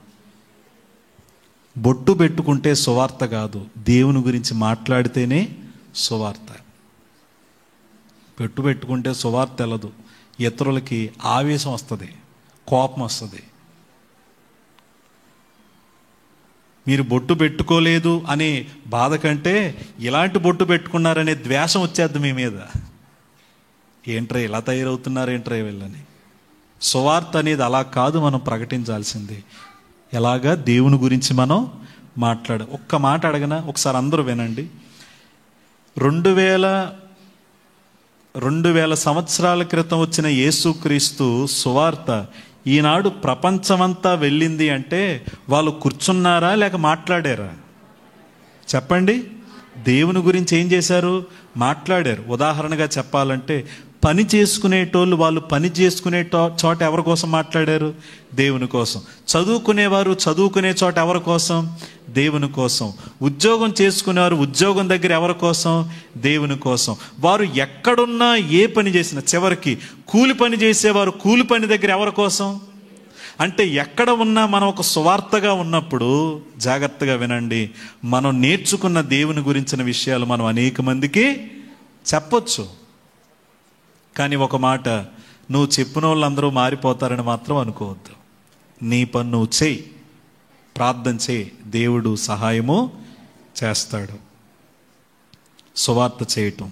బొట్టు పెట్టుకుంటే సువార్త కాదు, దేవుని గురించి మాట్లాడితేనే సువార్త. పెట్టుకుంటే సువార్త తెలదు, ఇతరులకి ఆవేశం వస్తుంది, కోపం వస్తుంది. మీరు బొట్టు పెట్టుకోలేదు అనే బాధ కంటే ఇలాంటి బొట్టు పెట్టుకున్నారనే ద్వేషం వచ్చేద్ది మీ మీద. ఏంట్రా ఇలా తయారవుతున్నారేంట్రా వీళ్ళని. సువార్త అనేది అలా కాదు, మనం ప్రకటించాల్సింది. ఎలాగా దేవుని గురించి మనం ఒక్క మాట అడగనా, ఒకసారి అందరూ వినండి. 2000 సంవత్సరాల క్రితం వచ్చిన యేసుక్రీస్తు సువార్త ఈనాడు ప్రపంచమంతా వెళ్ళింది అంటే వాళ్ళు కూర్చున్నారా లేక మాట్లాడారా? చెప్పండి. దేవుని గురించి ఏం చేశారు? మాట్లాడారు. ఉదాహరణగా చెప్పాలంటే పని చేసుకునేటోళ్ళు, వాళ్ళు పని చేసుకునే చోట ఎవరి కోసం మాట్లాడారు? దేవుని కోసం. చదువుకునేవారు చదువుకునే చోట ఎవరి కోసం? దేవుని కోసం. ఉద్యోగం చేసుకునేవారు ఉద్యోగం దగ్గర ఎవరి కోసం? దేవుని కోసం. వారు ఎక్కడున్నా ఏ పని చేసినా, చివరికి కూలి పని చేసేవారు కూలి పని దగ్గర ఎవరి కోసం? అంటే ఎక్కడ ఉన్నా మనం ఒక సువార్తగా ఉన్నప్పుడు జాగ్రత్తగా వినండి, మనం నేర్చుకున్న దేవుని గురించిన విషయాలు మనం అనేక మందికి చెప్పొచ్చు. కానీ ఒక మాట, నువ్వు చెప్పిన వాళ్ళందరూ మారిపోతారని మాత్రం అనుకోవద్దు. నీ పని నువ్వు చేయి, ప్రార్థన చేయి, దేవుడు సహాయము చేస్తాడు. సువార్త చేయటం,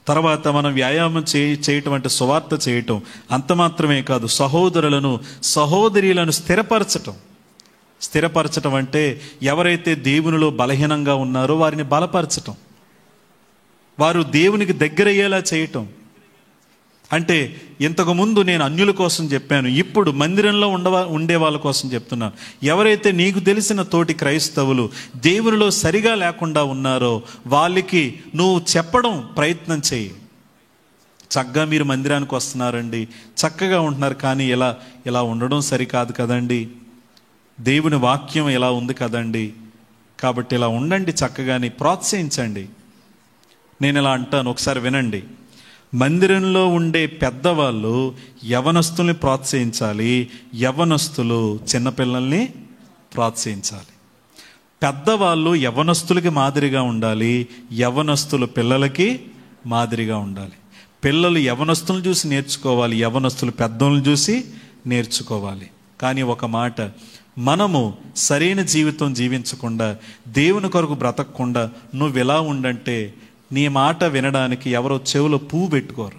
తర్వాత మనం వ్యాయామం చేయటం అంటే సువార్త చేయటం. అంత మాత్రమే కాదు, సహోదరులను సహోదరీలను స్థిరపరచటం అంటే ఎవరైతే దేవునిలో బలహీనంగా ఉన్నారో వారిని బలపరచటం, వారు దేవునికి దగ్గరయ్యేలా చేయటం. అంటే ఇంతకుముందు నేను అన్యుల కోసం చెప్పాను, ఇప్పుడు మందిరంలో ఉండే వాళ్ళ కోసం చెప్తున్నాను. ఎవరైతే నీకు తెలిసిన తోటి క్రైస్తవులు దేవునిలో సరిగా లేకుండా ఉన్నారో వాళ్ళకి నువ్వు చెప్పడం ప్రయత్నం చేయి. చక్కగా మీరు మందిరానికి వస్తున్నారండి, చక్కగా ఉంటున్నారు, కానీ ఇలా ఉండడం సరికాదు కదండి, దేవుని వాక్యం ఇలా ఉంది కదండి, కాబట్టి ఇలా ఉండండి చక్కగాని ప్రోత్సహించండి. నేను ఇలా అంటాను, ఒకసారి వినండి. మందిరంలో ఉండే పెద్దవాళ్ళు యవనస్తుల్ని ప్రోత్సహించాలి, యవనస్తులు చిన్నపిల్లల్ని ప్రోత్సహించాలి. పెద్దవాళ్ళు యవనస్తులకి మాదిరిగా ఉండాలి, యవనస్తులు పిల్లలకి మాదిరిగా ఉండాలి. పిల్లలు యవనస్తులను చూసి నేర్చుకోవాలి, యవనస్తులు పెద్దలను చూసి నేర్చుకోవాలి. కానీ ఒక మాట, మనము సరైన జీవితం జీవించకుండా, దేవుని కొరకు బ్రతకకుండా నువ్వు ఎలా ఉండంటే నీ మాట వినడానికి ఎవరో చెవులో పువ్వు పెట్టుకోరు.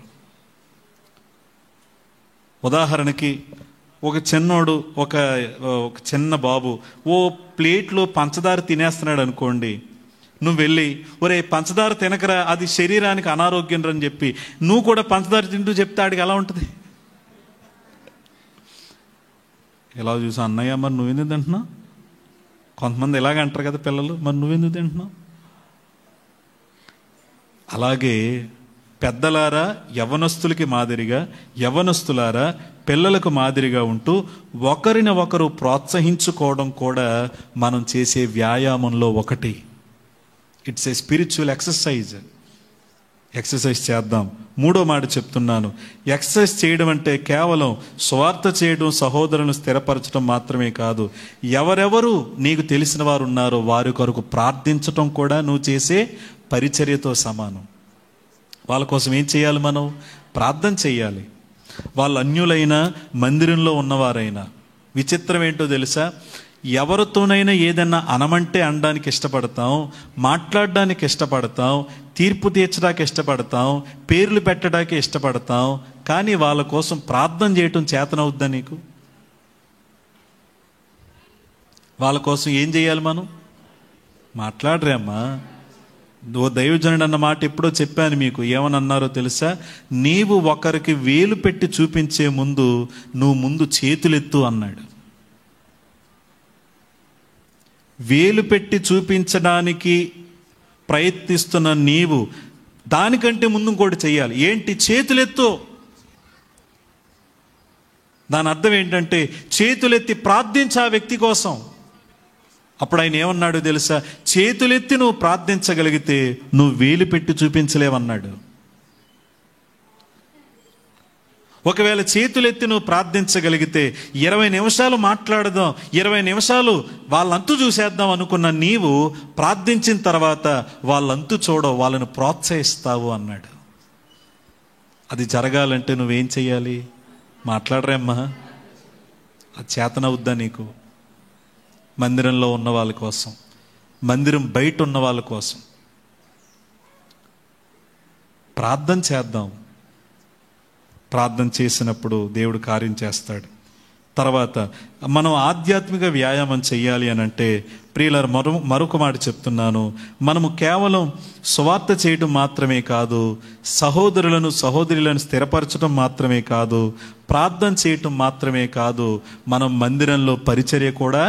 ఉదాహరణకి ఒక చిన్నోడు, ఒక చిన్న బాబు ఓ ప్లేట్లో పంచదార తినేస్తున్నాడు అనుకోండి, నువ్వు వెళ్ళి ఒరే పంచదార తినకరా అది శరీరానికి అనారోగ్యం అని చెప్పి నువ్వు కూడా పంచదార తింటూ చెప్తే ఆడికి ఎలా ఉంటుంది? ఎలా చూసా, అన్నయ్య మరి నువ్వెందుకు తింటున్నావు? కొంతమంది ఇలాగ అంటారు కదా పిల్లలు, మరి నువ్వెందుకు తింటున్నావు? అలాగే పెద్దలారా యవనస్తులకి మాదిరిగా, యవనస్తులారా పిల్లలకు మాదిరిగా ఉంటూ ఒకరిని ఒకరు ప్రోత్సహించుకోవడం కూడా మనం చేసే వ్యాయామంలో ఒకటి. ఇట్స్ ఏ స్పిరిచువల్ ఎక్సర్సైజ్ చేద్దాం. మూడో మాట చెప్తున్నాను, ఎక్సర్సైజ్ చేయడం అంటే కేవలం స్వార్థ చేయడం, సహోదరులను స్థిరపరచడం మాత్రమే కాదు, ఎవరెవరు నీకు తెలిసిన వారు ఉన్నారో వారి కొరకు ప్రార్థించటం కూడా నువ్వు చేసే పరిచర్యతో సమానం. వాళ్ళ కోసం ఏం చేయాలి? మనం ప్రార్థన చేయాలి. వాళ్ళు అన్యులైనా మందిరంలో ఉన్నవారైనా. విచిత్రం ఏంటో తెలుసా, ఎవరితోనైనా ఏదైనా అనమంటే అనడానికి ఇష్టపడతాం, మాట్లాడడానికి ఇష్టపడతాం, తీర్పు తీర్చడానికి ఇష్టపడతాం, పేర్లు పెట్టడానికి ఇష్టపడతాం, కానీ వాళ్ళ కోసం ప్రార్థన చేయటం చేతనవుద్దా నీకు? వాళ్ళ కోసం ఏం చేయాలి? మనం మాట్లాడరేమ్మా. ఓ దైవజనుడు అన్న మాట ఎప్పుడో చెప్పాను మీకు, ఏమనన్నారో తెలుసా? నీవు ఒకరికి వేలు పెట్టి చూపించే ముందు నువ్వు ముందు చేతులెత్తు అన్నాడు. వేలు పెట్టి చూపించడానికి ప్రయత్నిస్తున్న నీవు దానికంటే ముందు ఇంకోటి చెయ్యాలి. ఏంటి? చేతులెత్తు. దాని అర్థం ఏంటంటే చేతులెత్తి ప్రార్థించు ఆ వ్యక్తి కోసం. అప్పుడు ఆయన ఏమన్నాడు తెలుసా? చేతులెత్తి నువ్వు ప్రార్థించగలిగితే నువ్వు వేలు పెట్టి చూపించలేవన్నాడు. ఒకవేళ చేతులెత్తి నువ్వు ప్రార్థించగలిగితే 20 నిమిషాలు మాట్లాడదాం, 20 నిమిషాలు వాళ్ళంతు చూసేద్దాం అనుకున్న నీవు ప్రార్థించిన తర్వాత వాళ్ళంతు చూడవు, వాళ్ళను ప్రోత్సహిస్తావు అన్నాడు. అది జరగాలంటే నువ్వేం చెయ్యాలి? మాట్లాడరేమ్మా. అది చేతనవుద్దా నీకు? మందిరంలో ఉన్న వాళ్ళ కోసం, మందిరం బయట ఉన్న వాళ్ళ కోసం ప్రార్థన చేద్దాం. ప్రార్థన చేసినప్పుడు దేవుడు కార్యం చేస్తాడు. తర్వాత మనం ఆధ్యాత్మిక వ్యాయామం చెయ్యాలి అని అంటే ప్రియులారా, మరొక మాట చెప్తున్నాను, మనము కేవలం సువార్త చేయడం మాత్రమే కాదు, సహోదరులను స్థిరపరచడం మాత్రమే కాదు, ప్రార్థన చేయటం మాత్రమే కాదు, మనం మందిరంలో పరిచర్య కూడా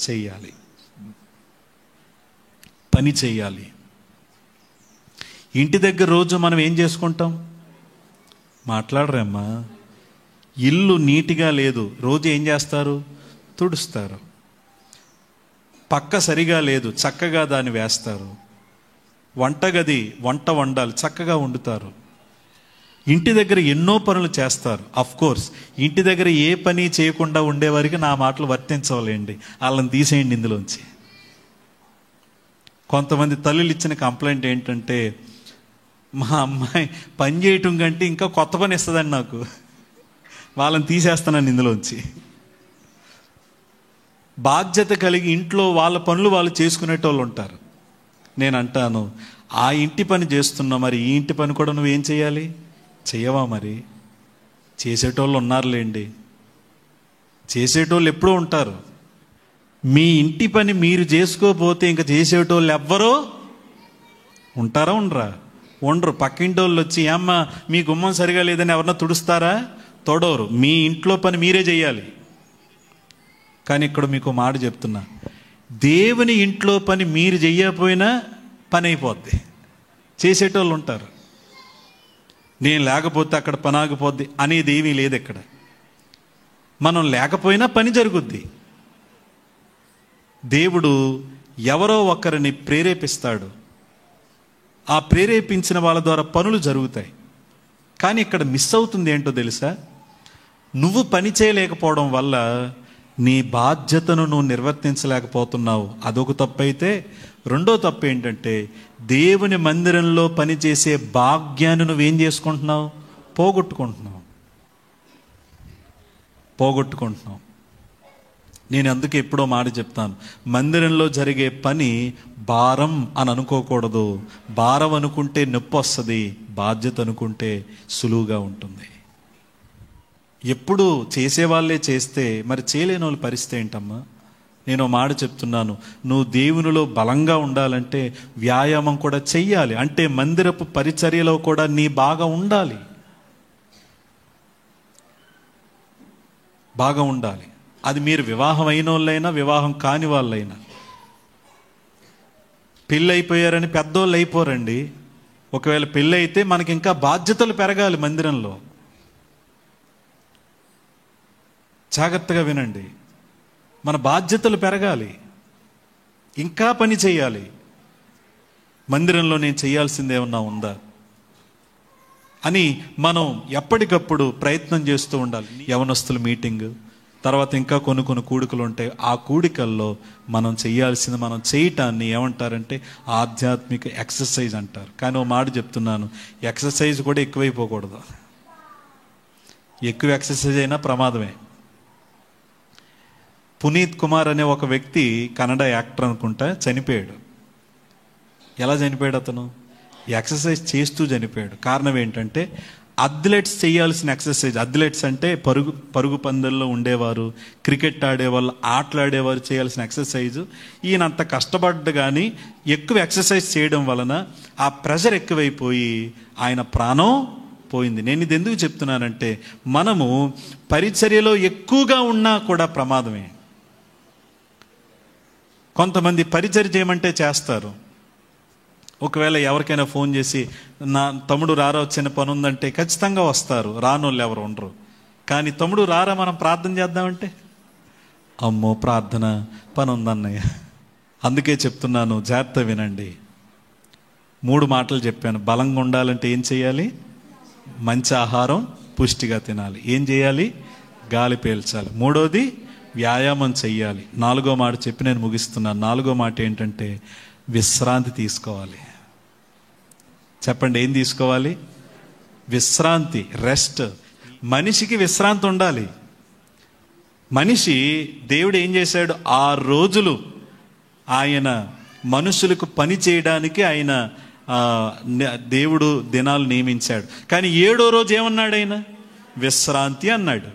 చెయ్యాలి, పని చెయ్యాలి. ఇంటి దగ్గర రోజు మనం ఏం చేసుకుంటాం? మాట్లాడరేమ్మా. ఇల్లు నీట్గా లేదు, రోజు ఏం చేస్తారు? తుడుస్తారు. పక్క సరిగా లేదు, చక్కగా దాన్ని వేస్తారు. వంటగది వంట వండాలి, చక్కగా వండుతారు. ఇంటి దగ్గర ఎన్నో పనులు చేస్తారు. అఫ్ కోర్స్ ఇంటి దగ్గర ఏ పని చేయకుండా ఉండేవారికి నా మాటలు వర్తించవాలండి, వాళ్ళని తీసేయండి ఇందులోంచి. కొంతమంది తల్లులు ఇచ్చిన కంప్లైంట్ ఏంటంటే, మా అమ్మాయి పని చేయటం కంటే ఇంకా కొత్త పని ఇస్తుందండి నాకు, వాళ్ళని తీసేస్తానండి ఇందులోంచి. బాధ్యత కలిగి ఇంట్లో వాళ్ళ పనులు వాళ్ళు చేసుకునేటోళ్ళు ఉంటారు. నేను అంటాను, ఆ ఇంటి పని చేస్తున్నా, మరి ఈ ఇంటి పని కూడా నువ్వేం చేయాలి? చెయ్యవా? మరి చేసేటోళ్ళు ఉన్నారులేండి, చేసేటోళ్ళు ఎప్పుడూ ఉంటారు. మీ ఇంటి పని మీరు చేసుకోకపోతే ఇంకా చేసేటోళ్ళు ఎవ్వరూ ఉంటారా? ఉండరు. పక్కింటి వాళ్ళు వచ్చి, ఏమ్మా మీ గుమ్మం సరిగా లేదని ఎవరన్నా తుడుస్తారా? తొడవరు. మీ ఇంట్లో పని మీరే చేయాలి. కానీ ఇక్కడ మీకు మాట చెప్తున్నా, దేవుని ఇంట్లో పని మీరు చెయ్యకపోయినా పని అయిపోద్ది. చేసేటోళ్ళు ఉంటారు. నేను లేకపోతే అక్కడ పని ఆగిపోద్ది అనేది ఏమీ లేదు ఇక్కడ. మనం లేకపోయినా పని జరుగుద్ది. దేవుడు ఎవరో ఒకరిని ప్రేరేపిస్తాడు. ఆ ప్రేరేపించిన వాళ్ళ ద్వారా పనులు జరుగుతాయి. కానీ ఇక్కడ మిస్ అవుతుంది ఏంటో తెలుసా? నువ్వు పని చేయలేకపోవడం వల్ల నీ బాధ్యతను నువ్వు నిర్వర్తించలేకపోతున్నావు. అదొక తప్పు అయితే, రెండో తప్పు ఏంటంటే దేవుని మందిరంలో పనిచేసే భాగ్యాన్ని నువ్వేం చేసుకుంటున్నావు? పోగొట్టుకుంటున్నావు. నేను అందుకే ఎప్పుడో మాట చెప్తాను, మందిరంలో జరిగే పని భారం అని అనుకోకూడదు. భారం అనుకుంటే నొప్పి వస్తుంది, బాధ్యత అనుకుంటే సులువుగా ఉంటుంది. ఎప్పుడు చేసేవాళ్ళే చేస్తే మరి చేయలేని వాళ్ళ పరిస్థితి ఏంటమ్మా? నేను మాట చెప్తున్నాను, నువ్వు దేవునిలో బలంగా ఉండాలంటే వ్యాయామం కూడా చెయ్యాలి. అంటే మందిరపు పరిచర్యలో కూడా నీ బాగా ఉండాలి. అది మీరు వివాహం అయిన వాళ్ళైనా వివాహం కాని వాళ్ళైనా. పెళ్ళి అయిపోయారని పెద్దోళ్ళు అయిపోరండి. ఒకవేళ పెళ్ళి అయితే మనకి ఇంకా బాధ్యతలు పెరగాలి మందిరంలో. జాగ్రత్తగా వినండి, మన బాధ్యతలు పెరగాలి, ఇంకా పని చేయాలి. మందిరంలో నేను చేయాల్సింది ఏమన్నా ఉందా అని మనం ఎప్పటికప్పుడు ప్రయత్నం చేస్తూ ఉండాలి. యవనస్తుల మీటింగ్ తర్వాత ఇంకా కొన్ని కూడికలు ఉంటాయి. ఆ కూడికల్లో మనం చేయాల్సింది మనం చేయటాన్ని ఏమంటారంటే ఆధ్యాత్మిక ఎక్సర్సైజ్ అంటారు. కానీ ఓ మాట చెప్తున్నాను, ఎక్సర్సైజ్ కూడా ఎక్కువైపోకూడదు. ఎక్కువ ఎక్సర్సైజ్ అయినా ప్రమాదమే. పునీత్ కుమార్ అనే ఒక వ్యక్తి, కన్నడ యాక్టర్ అనుకుంటా, చనిపోయాడు. ఎలా చనిపోయాడు? అతను ఎక్సర్సైజ్ చేస్తూ చనిపోయాడు. కారణం ఏంటంటే అథ్లెట్స్ చేయాల్సిన ఎక్సర్సైజ్, అథ్లెట్స్ అంటే పరుగు పందెల్లో ఉండేవారు, క్రికెట్ ఆడేవాళ్ళు, ఆటలాడేవారు చేయాల్సిన ఎక్సర్సైజు ఈయన అంత కష్టపడ్డ కానీ ఎక్కువ ఎక్సర్సైజ్ చేయడం వలన ఆ ప్రెషర్ ఎక్కువైపోయి ఆయన ప్రాణం పోయింది. నేను ఇది ఎందుకు చెప్తున్నానంటే మనము పరిచర్యలో ఎక్కువగా ఉన్నా కూడా ప్రమాదమే. కొంతమంది పరిచర్య చేయమంటే చేస్తారు. ఒకవేళ ఎవరికైనా ఫోన్ చేసి నా తమ్ముడు రారా చిన్న పని ఉందంటే ఖచ్చితంగా వస్తారు, రానోళ్ళు ఎవరు ఉండరు. కానీ తమ్ముడు రారా మనం ప్రార్థన చేద్దామంటే అమ్మో ప్రార్థన పని ఉందన్నయ్య. అందుకే చెప్తున్నాను, జాగ్రత్త వినండి. 3 మాటలు చెప్పాను. బలంగా ఉండాలంటే ఏం చేయాలి? మంచి ఆహారం పుష్టిగా తినాలి. ఏం చేయాలి? గాలి పీల్చాలి. 3వది వ్యాయామం చెయ్యాలి. 4వ మాట చెప్పి నేను ముగిస్తున్నాను. 4వ మాట ఏంటంటే విశ్రాంతి తీసుకోవాలి. చెప్పండి, ఏం తీసుకోవాలి? విశ్రాంతి, రెస్ట్. మనిషికి విశ్రాంతి ఉండాలి. మనిషి, దేవుడు ఏం చేశాడు? 6 రోజులు ఆయన మనుషులకు పని చేయడానికి ఆయన దేవుడు దినాలు నియమించాడు. కానీ 7వ రోజు ఏమన్నాడు ఆయన? విశ్రాంతి అన్నాడు.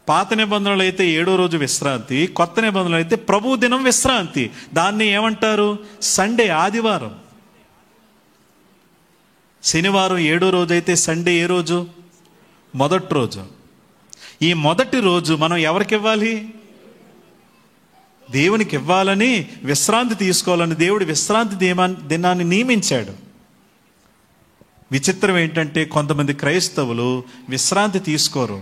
పాత నిబంధనలు అయితే 7వ రోజు విశ్రాంతి, కొత్త నిబంధనలు అయితే ప్రభు దినం విశ్రాంతి. దాన్ని ఏమంటారు? సండే, ఆదివారం. శనివారం 7వ రోజు అయితే సండే ఏ రోజు? మొదటి రోజు. ఈ మొదటి రోజు మనం ఎవరికి ఇవ్వాలి? దేవునికి ఇవ్వాలని, విశ్రాంతి తీసుకోవాలని దేవుడు విశ్రాంతి దినాన్ని నియమించాడు. విచిత్రం ఏంటంటే కొంతమంది క్రైస్తవులు విశ్రాంతి తీసుకోరు.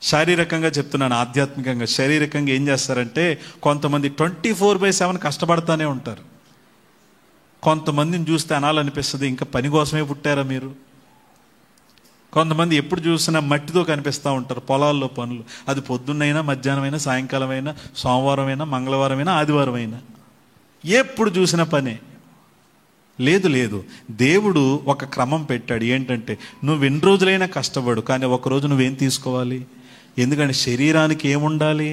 శారీరకంగా చెప్తున్నాను, ఆధ్యాత్మికంగా. శారీరకంగా ఏం చేస్తారంటే కొంతమంది 24/7 కష్టపడతానే ఉంటారు. కొంతమందిని చూస్తే అనాలనిపిస్తుంది, ఇంకా పని కోసమే పుట్టారా మీరు. కొంతమంది ఎప్పుడు చూసినా మట్టితో కనిపిస్తూ ఉంటారు, పొలాల్లో పనులు. అది పొద్దున్నైనా, మధ్యాహ్నమైనా, సాయంకాలమైనా, సోమవారం అయినా, మంగళవారం అయినా, ఆదివారం అయినా, ఎప్పుడు చూసిన పనే. లేదు, దేవుడు ఒక క్రమం పెట్టాడు. ఏంటంటే, నువ్వు ఎన్ని రోజులైనా కష్టపడు, కానీ ఒకరోజు నువ్వేం తీసుకోవాలి. ఎందుకంటే శరీరానికి ఏముండాలి?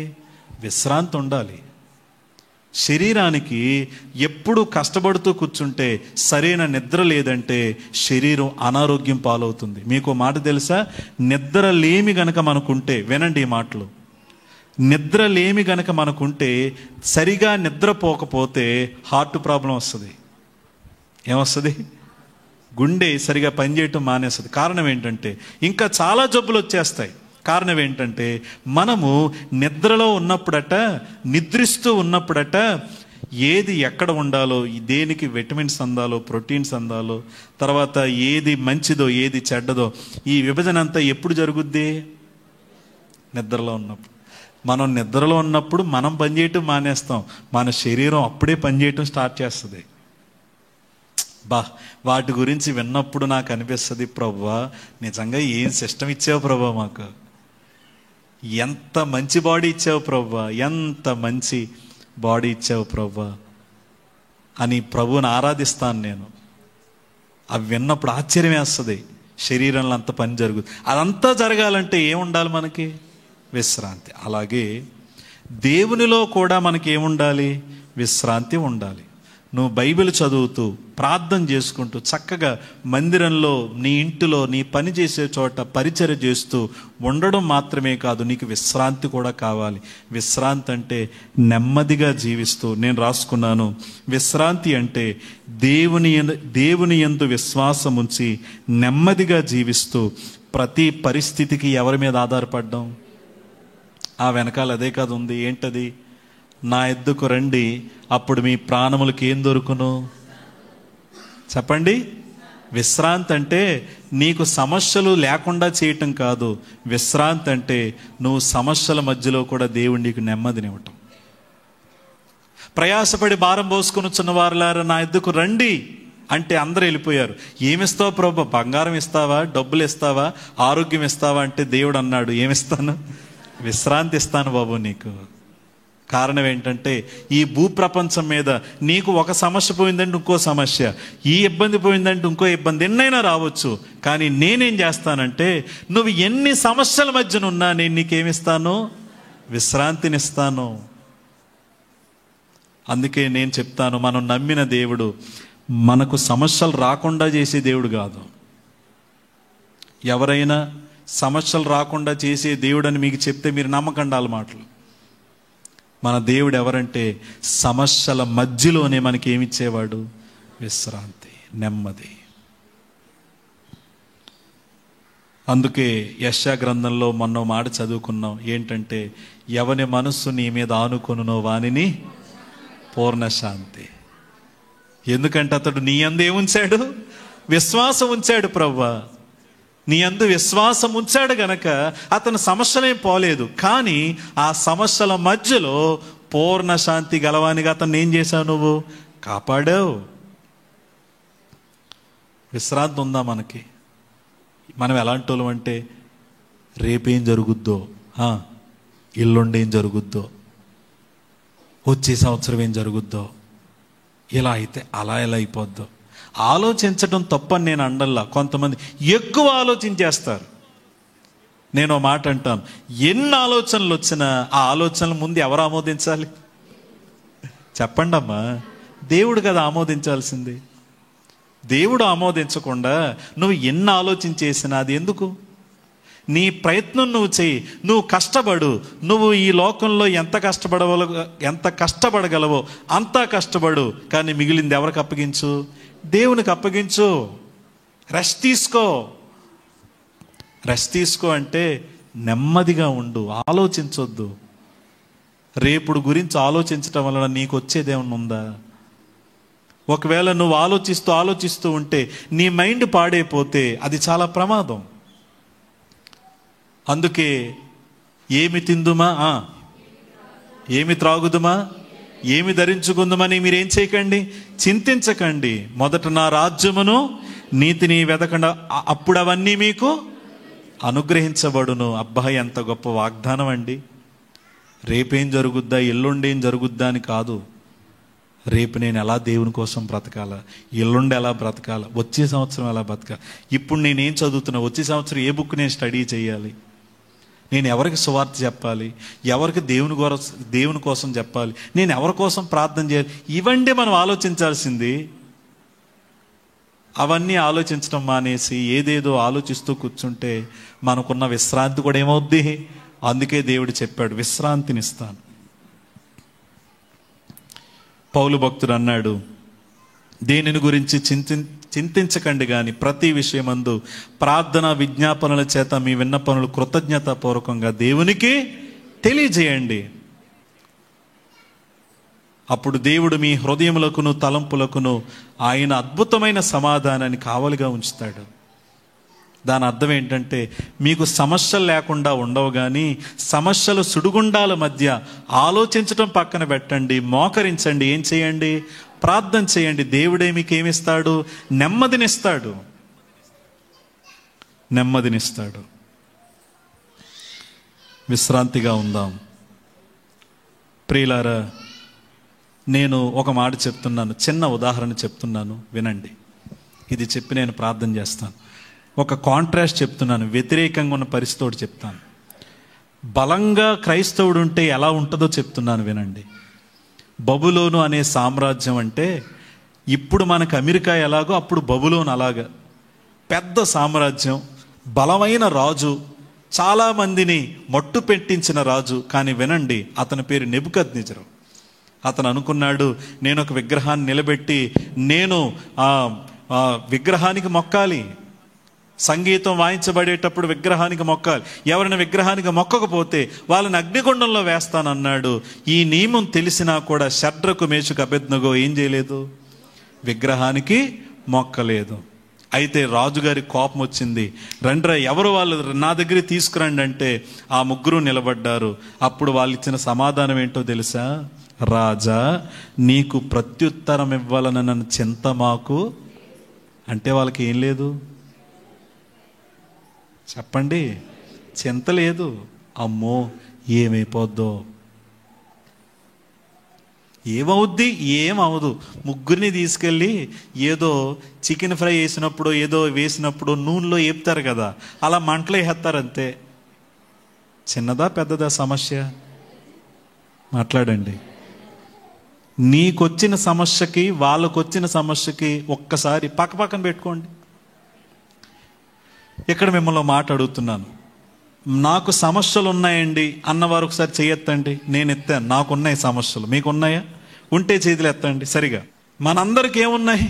విశ్రాంతి ఉండాలి. శరీరానికి ఎప్పుడు కష్టపడుతూ కూర్చుంటే, సరైన నిద్ర లేదంటే శరీరం అనారోగ్యం పాలవుతుంది. మీకు మాట తెలుసా? నిద్ర లేమి గనక మనకుంటే, వినండి ఈ మాటలు, నిద్ర లేమి గనక మనకుంటే, సరిగా నిద్రపోకపోతే హార్ట్ ప్రాబ్లం వస్తుంది. ఏమొస్తుంది? గుండె సరిగా పనిచేయటం మానేస్తుంది. కారణం ఏంటంటే, ఇంకా చాలా జబ్బులు వచ్చేస్తాయి. కారణం ఏంటంటే, మనము నిద్రలో ఉన్నప్పుడట, నిద్రిస్తూ ఉన్నప్పుడట, ఏది ఎక్కడ ఉండాలో, దేనికి విటమిన్స్ అందాలో, ప్రోటీన్స్ అందాలో, తర్వాత ఏది మంచిదో ఏది చెడ్డదో, ఈ విభజన అంతా ఎప్పుడు జరుగుద్ది? నిద్రలో ఉన్నప్పుడు. మనం నిద్రలో ఉన్నప్పుడు మనం పనిచేయటం మానేస్తాం, మన శరీరం అప్పుడే పనిచేయటం స్టార్ట్ చేస్తుంది. వాటి గురించి విన్నప్పుడు నాకు అనిపిస్తుంది, ప్రభువా నిజంగా ఏం సిస్టమ్ ఇచ్చావు ప్రభువా, మాకు ఎంత మంచి బాడీ ఇచ్చావు ప్రభువా, ఎంత మంచి బాడీ ఇచ్చావు ప్రభువా అని ప్రభువుని ఆరాధిస్తాను నేను. అవి విన్నప్పుడు ఆశ్చర్యం వేస్తుంది. శరీరంలో అంత పని జరుగుతుంది. అదంతా జరగాలంటే ఏముండాలి మనకి? విశ్రాంతి. అలాగే దేవునిలో కూడా మనకి ఏముండాలి? విశ్రాంతి ఉండాలి. నువ్వు బైబిల్ చదువుతూ, ప్రార్థన చేసుకుంటూ, చక్కగా మందిరంలో, నీ ఇంటిలో, నీ పని చేసే చోట పరిచర్య చేస్తూ ఉండడం మాత్రమే కాదు, నీకు విశ్రాంతి కూడా కావాలి. విశ్రాంతి అంటే నెమ్మదిగా జీవిస్తూ, నేను రాసుకున్నాను, విశ్రాంతి అంటే దేవుని యందు విశ్వాసం ఉంచి నెమ్మదిగా జీవిస్తూ ప్రతి పరిస్థితికి ఎవరి మీద ఆధారపడ్డాం? ఆ వెనకాల అదే కాదు ఉంది. ఏంటది? నా ఎద్దుకు రండి, అప్పుడు మీ ప్రాణములకు ఏం దొరుకును? చెప్పండి. విశ్రాంతి అంటే నీకు సమస్యలు లేకుండా చేయటం కాదు. విశ్రాంతి అంటే నువ్వు సమస్యల మధ్యలో కూడా దేవుడు నీకు నెమ్మదినివ్వటం. ప్రయాసపడి భారం పోసుకుని చిన్నవారులారా నా ఎద్దుకు రండి అంటే అందరూ వెళ్ళిపోయారు. ఏమిస్తావు ప్రభు? బంగారం ఇస్తావా? డబ్బులు ఇస్తావా? ఆరోగ్యం ఇస్తావా? అంటే దేవుడు అన్నాడు, ఏమిస్తాను? విశ్రాంతి ఇస్తాను బాబు నీకు. కారణం ఏంటంటే, ఈ భూప్రపంచం మీద నీకు ఒక సమస్య పోయిందంటే ఇంకో సమస్య, ఈ ఇబ్బంది పోయిందంటే ఇంకో ఇబ్బంది, ఎన్నైనా రావచ్చు. కానీ నేనేం చేస్తానంటే, నువ్వు ఎన్ని సమస్యల మధ్యనున్నా నేను నీకేమిస్తాను? విశ్రాంతినిస్తాను. అందుకే నేను చెప్తాను, మనం నమ్మిన దేవుడు మనకు సమస్యలు రాకుండా చేసే దేవుడు కాదు. ఎవరైనా సమస్యలు రాకుండా చేసే దేవుడు అని మీకు చెప్తే మీరు నమ్మకండి వాళ్ళ మాటలు. మన దేవుడు ఎవరంటే, సమస్యల మధ్యలోనే మనకి ఏమిచ్చేవాడు? విశ్రాంతి, నెమ్మది. అందుకే యెషయా గ్రంథంలో మొన్న మాట చదువుకున్నాం. ఏంటంటే, ఎవని మనస్సు నీ మీద ఆనుకొనునో వానిని పూర్ణ శాంతి. ఎందుకంటే అతడు నీ యందు ఏముంచాడు? విశ్వాసం ఉంచాడు. ప్రభువా నీ యందు విశ్వాసం ఉంచాడు గనక అతను సమస్యలేం పోలేదు. కానీ ఆ సమస్యల మధ్యలో పూర్ణ శాంతి గలవానిగా అతను ఏం చేశావు? నువ్వు కాపాడావు. విశ్రాంతి ఉందా మనకి? మనం ఎలాంటి వాళ్ళం అంటే, రేపేం జరుగుద్దో, ఎల్లుండి ఏం జరుగుద్దో, వచ్చే సంవత్సరం ఏం జరుగుద్దో, ఇలా అయితే అలా ఎలా అయిపోద్దో ఆలోచించడం తప్పని నేను అండల్లా. కొంతమంది ఎక్కువ ఆలోచించేస్తారు. నేను ఓ మాట అంటాను, ఎన్ని ఆలోచనలు వచ్చినా ఆ ఆలోచనల ముందు ఎవరు ఆమోదించాలి? చెప్పండి అమ్మా. దేవుడు కదా ఆమోదించాల్సింది. దేవుడు ఆమోదించకుండా నువ్వు ఎన్ని ఆలోచించేసినా అది ఎందుకు? నీ ప్రయత్నం నువ్వు చెయ్యి, నువ్వు కష్టపడు. నువ్వు ఈ లోకంలో ఎంత కష్టపడగలవో అంతా కష్టపడు. కానీ మిగిలింది ఎవరికి అప్పగించు? దేవునికి అప్పగించు. రెస్ట్ తీసుకో అంటే నెమ్మదిగా ఉండు, ఆలోచించొద్దు. రేపుడు గురించి ఆలోచించటం వలన నీకు వచ్చేదేమన్నా ఉందా? ఒకవేళ నువ్వు ఆలోచిస్తూ ఉంటే నీ మైండ్ పాడైపోతే అది చాలా ప్రమాదం. అందుకే ఏమి తిందుమా, ఏమి త్రాగుదుమా, ఏమి ధరించుకుందామని మీరేం చేయకండి, చింతించకండి. మొదట నా రాజ్యమును నీతిని వెతకండి, అప్పుడు అవన్నీ మీకు అనుగ్రహించబడును. అబ్బాయి ఎంత గొప్ప వాగ్దానం అండి. రేపేం జరుగుద్దా, ఎల్లుండేం జరుగుద్దా అని కాదు. రేపు నేను ఎలా దేవుని కోసం బ్రతకాలా, ఎల్లుండి ఎలా బ్రతకాలా, వచ్చే సంవత్సరం ఎలా బ్రతకాలి, ఇప్పుడు నేనేం చదువుతున్నా, వచ్చే సంవత్సరం ఏ బుక్ నేను స్టడీ చేయాలి, నేను ఎవరికి సువార్త చెప్పాలి, ఎవరికి దేవుని కోసం చెప్పాలి, నేను ఎవరి కోసం ప్రార్థన చేయాలి, ఇవండి మనం ఆలోచించాల్సింది. అవన్నీ ఆలోచించడం మానేసి ఏదేదో ఆలోచిస్తూ కూర్చుంటే మనకున్న విశ్రాంతి కూడా ఏమవుద్ది. అందుకే దేవుడు చెప్పాడు, విశ్రాంతినిస్తాను. పౌలు భక్తుడు అన్నాడు, దేనిని గురించి చింతించకండి కానీ ప్రతి విషయమందు ప్రార్థన విజ్ఞాపనల చేత మీ విన్నపనులు కృతజ్ఞతాపూర్వకంగా దేవునికి తెలియజేయండి. అప్పుడు దేవుడు మీ హృదయములకును తలంపులకును ఆయన అద్భుతమైన సమాధానాన్ని కావలిగా ఉంచుతాడు. దాని అర్థం ఏంటంటే, మీకు సమస్యలు లేకుండా ఉండవు, కానీ సమస్యలు సుడిగుండాల మధ్య ఆలోచించడం పక్కన పెట్టండి, మోకరించండి, ఏం చేయండి, ప్రార్థన చేయండి. దేవుడే మీకు ఏమిస్తాడు, నెమ్మదినిస్తాడు, నెమ్మదినిస్తాడు. విశ్రాంతిగా ఉందాం. ప్రియులారా, నేను ఒక మాట చెప్తున్నాను, చిన్న ఉదాహరణ చెప్తున్నాను, వినండి. ఇది చెప్పి నేను ప్రార్థన చేస్తాను. ఒక కాంట్రాస్ట్ చెప్తున్నాను, వ్యతిరేకంగా ఉన్న పరిస్థితి చెప్తాను. బలంగా క్రైస్తవుడు ఉంటే ఎలా ఉంటుందో చెప్తున్నాను, వినండి. బబులోను అనే సామ్రాజ్యం అంటే ఇప్పుడు మనకు అమెరికా ఎలాగో అప్పుడు బబులోను అలాగా పెద్ద సామ్రాజ్యం, బలమైన రాజు, చాలామందిని మట్టు పెట్టించిన రాజు. కానీ వినండి, అతని పేరు నెబుకద్నెజరు. అతను అనుకున్నాడు, నేను ఒక విగ్రహాన్ని నిలబెట్టి నేను విగ్రహానికి మొక్కాలి, సంగీతం వాయించబడేటప్పుడు విగ్రహానికి మొక్కాలి, ఎవరైనా విగ్రహానికి మొక్కకపోతే వాళ్ళని అగ్నిగుండంలో వేస్తానన్నాడు. ఈ నియమం తెలిసినా కూడా షడ్రకు మేషకు అబేద్నెగో ఏం చేయలేదు, విగ్రహానికి మొక్కలేదు. అయితే రాజుగారి కోపం వచ్చింది. రండ్రా, ఎవరు వాళ్ళు నా దగ్గరికి తీసుకురండి అంటే ఆ ముగ్గురు నిలబడ్డారు. అప్పుడు వాళ్ళు ఇచ్చిన సమాధానం ఏంటో తెలుసా, రాజా నీకు ప్రత్యుత్తరం ఇవ్వాలని నన్ను చింత మాకు. అంటే వాళ్ళకి ఏం లేదు చెప్పండి, చింత లేదు. అమ్మో ఏమైపోద్దో, ఏమవుద్ది, ఏమవదు. ముగ్గురిని తీసుకెళ్ళి ఏదో చికెన్ ఫ్రై వేసినప్పుడు ఏదో వేసినప్పుడు నూనెలో వేపుతారు కదా, అలా మంటలో వేస్తారు అంతే. చిన్నదా పెద్దదా సమస్య, మాట్లాడండి. నీకొచ్చిన సమస్యకి వాళ్ళకొచ్చిన సమస్యకి ఒక్కసారి పక్కన పెట్టుకోండి. ఇక్కడ మిమ్మల్ని మాట అడుగుతున్నాను, నాకు సమస్యలు ఉన్నాయండి అన్నవారు ఒకసారి చేయెత్తండి. నేను ఎత్తాను, నాకున్నాయి సమస్యలు, మీకున్నాయా? ఉంటే చేతులు ఎత్తండి. సరిగా మనందరికి ఏమున్నాయి,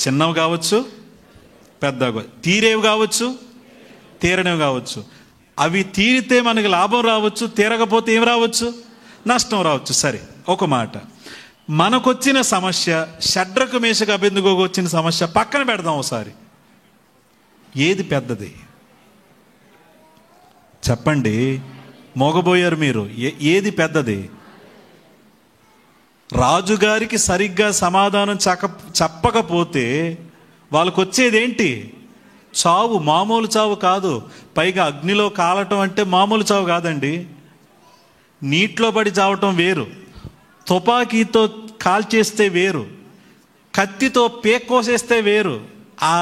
చిన్నవి కావచ్చు, పెద్దవి, తీరేవి కావచ్చు, తీరనివి కావచ్చు. అవి తీరితే మనకి లాభం రావచ్చు, తీరకపోతే ఏం రావచ్చు, నష్టం రావచ్చు. సరే, ఒక మాట, మనకొచ్చిన సమస్య, షడ్రకు మేషకు అబేద్నెగోకు వచ్చిన సమస్య పక్కన పెడదాం ఒకసారి. ఏది పెద్దది చెప్పండి, మోగబోయారు మీరు. ఏది పెద్దది? రాజుగారికి సరిగ్గా సమాధానం చెప్పకపోతే వాళ్ళకు వచ్చేదేంటి, చావు. మామూలు చావు కాదు. పైగా అగ్నిలో కాలటం అంటే మామూలు చావు కాదండి. నీటిలో పడి చావటం వేరు, తుపాకీతో కాల్చేస్తే వేరు, కత్తితో పేక్కోసేస్తే వేరు. ఆ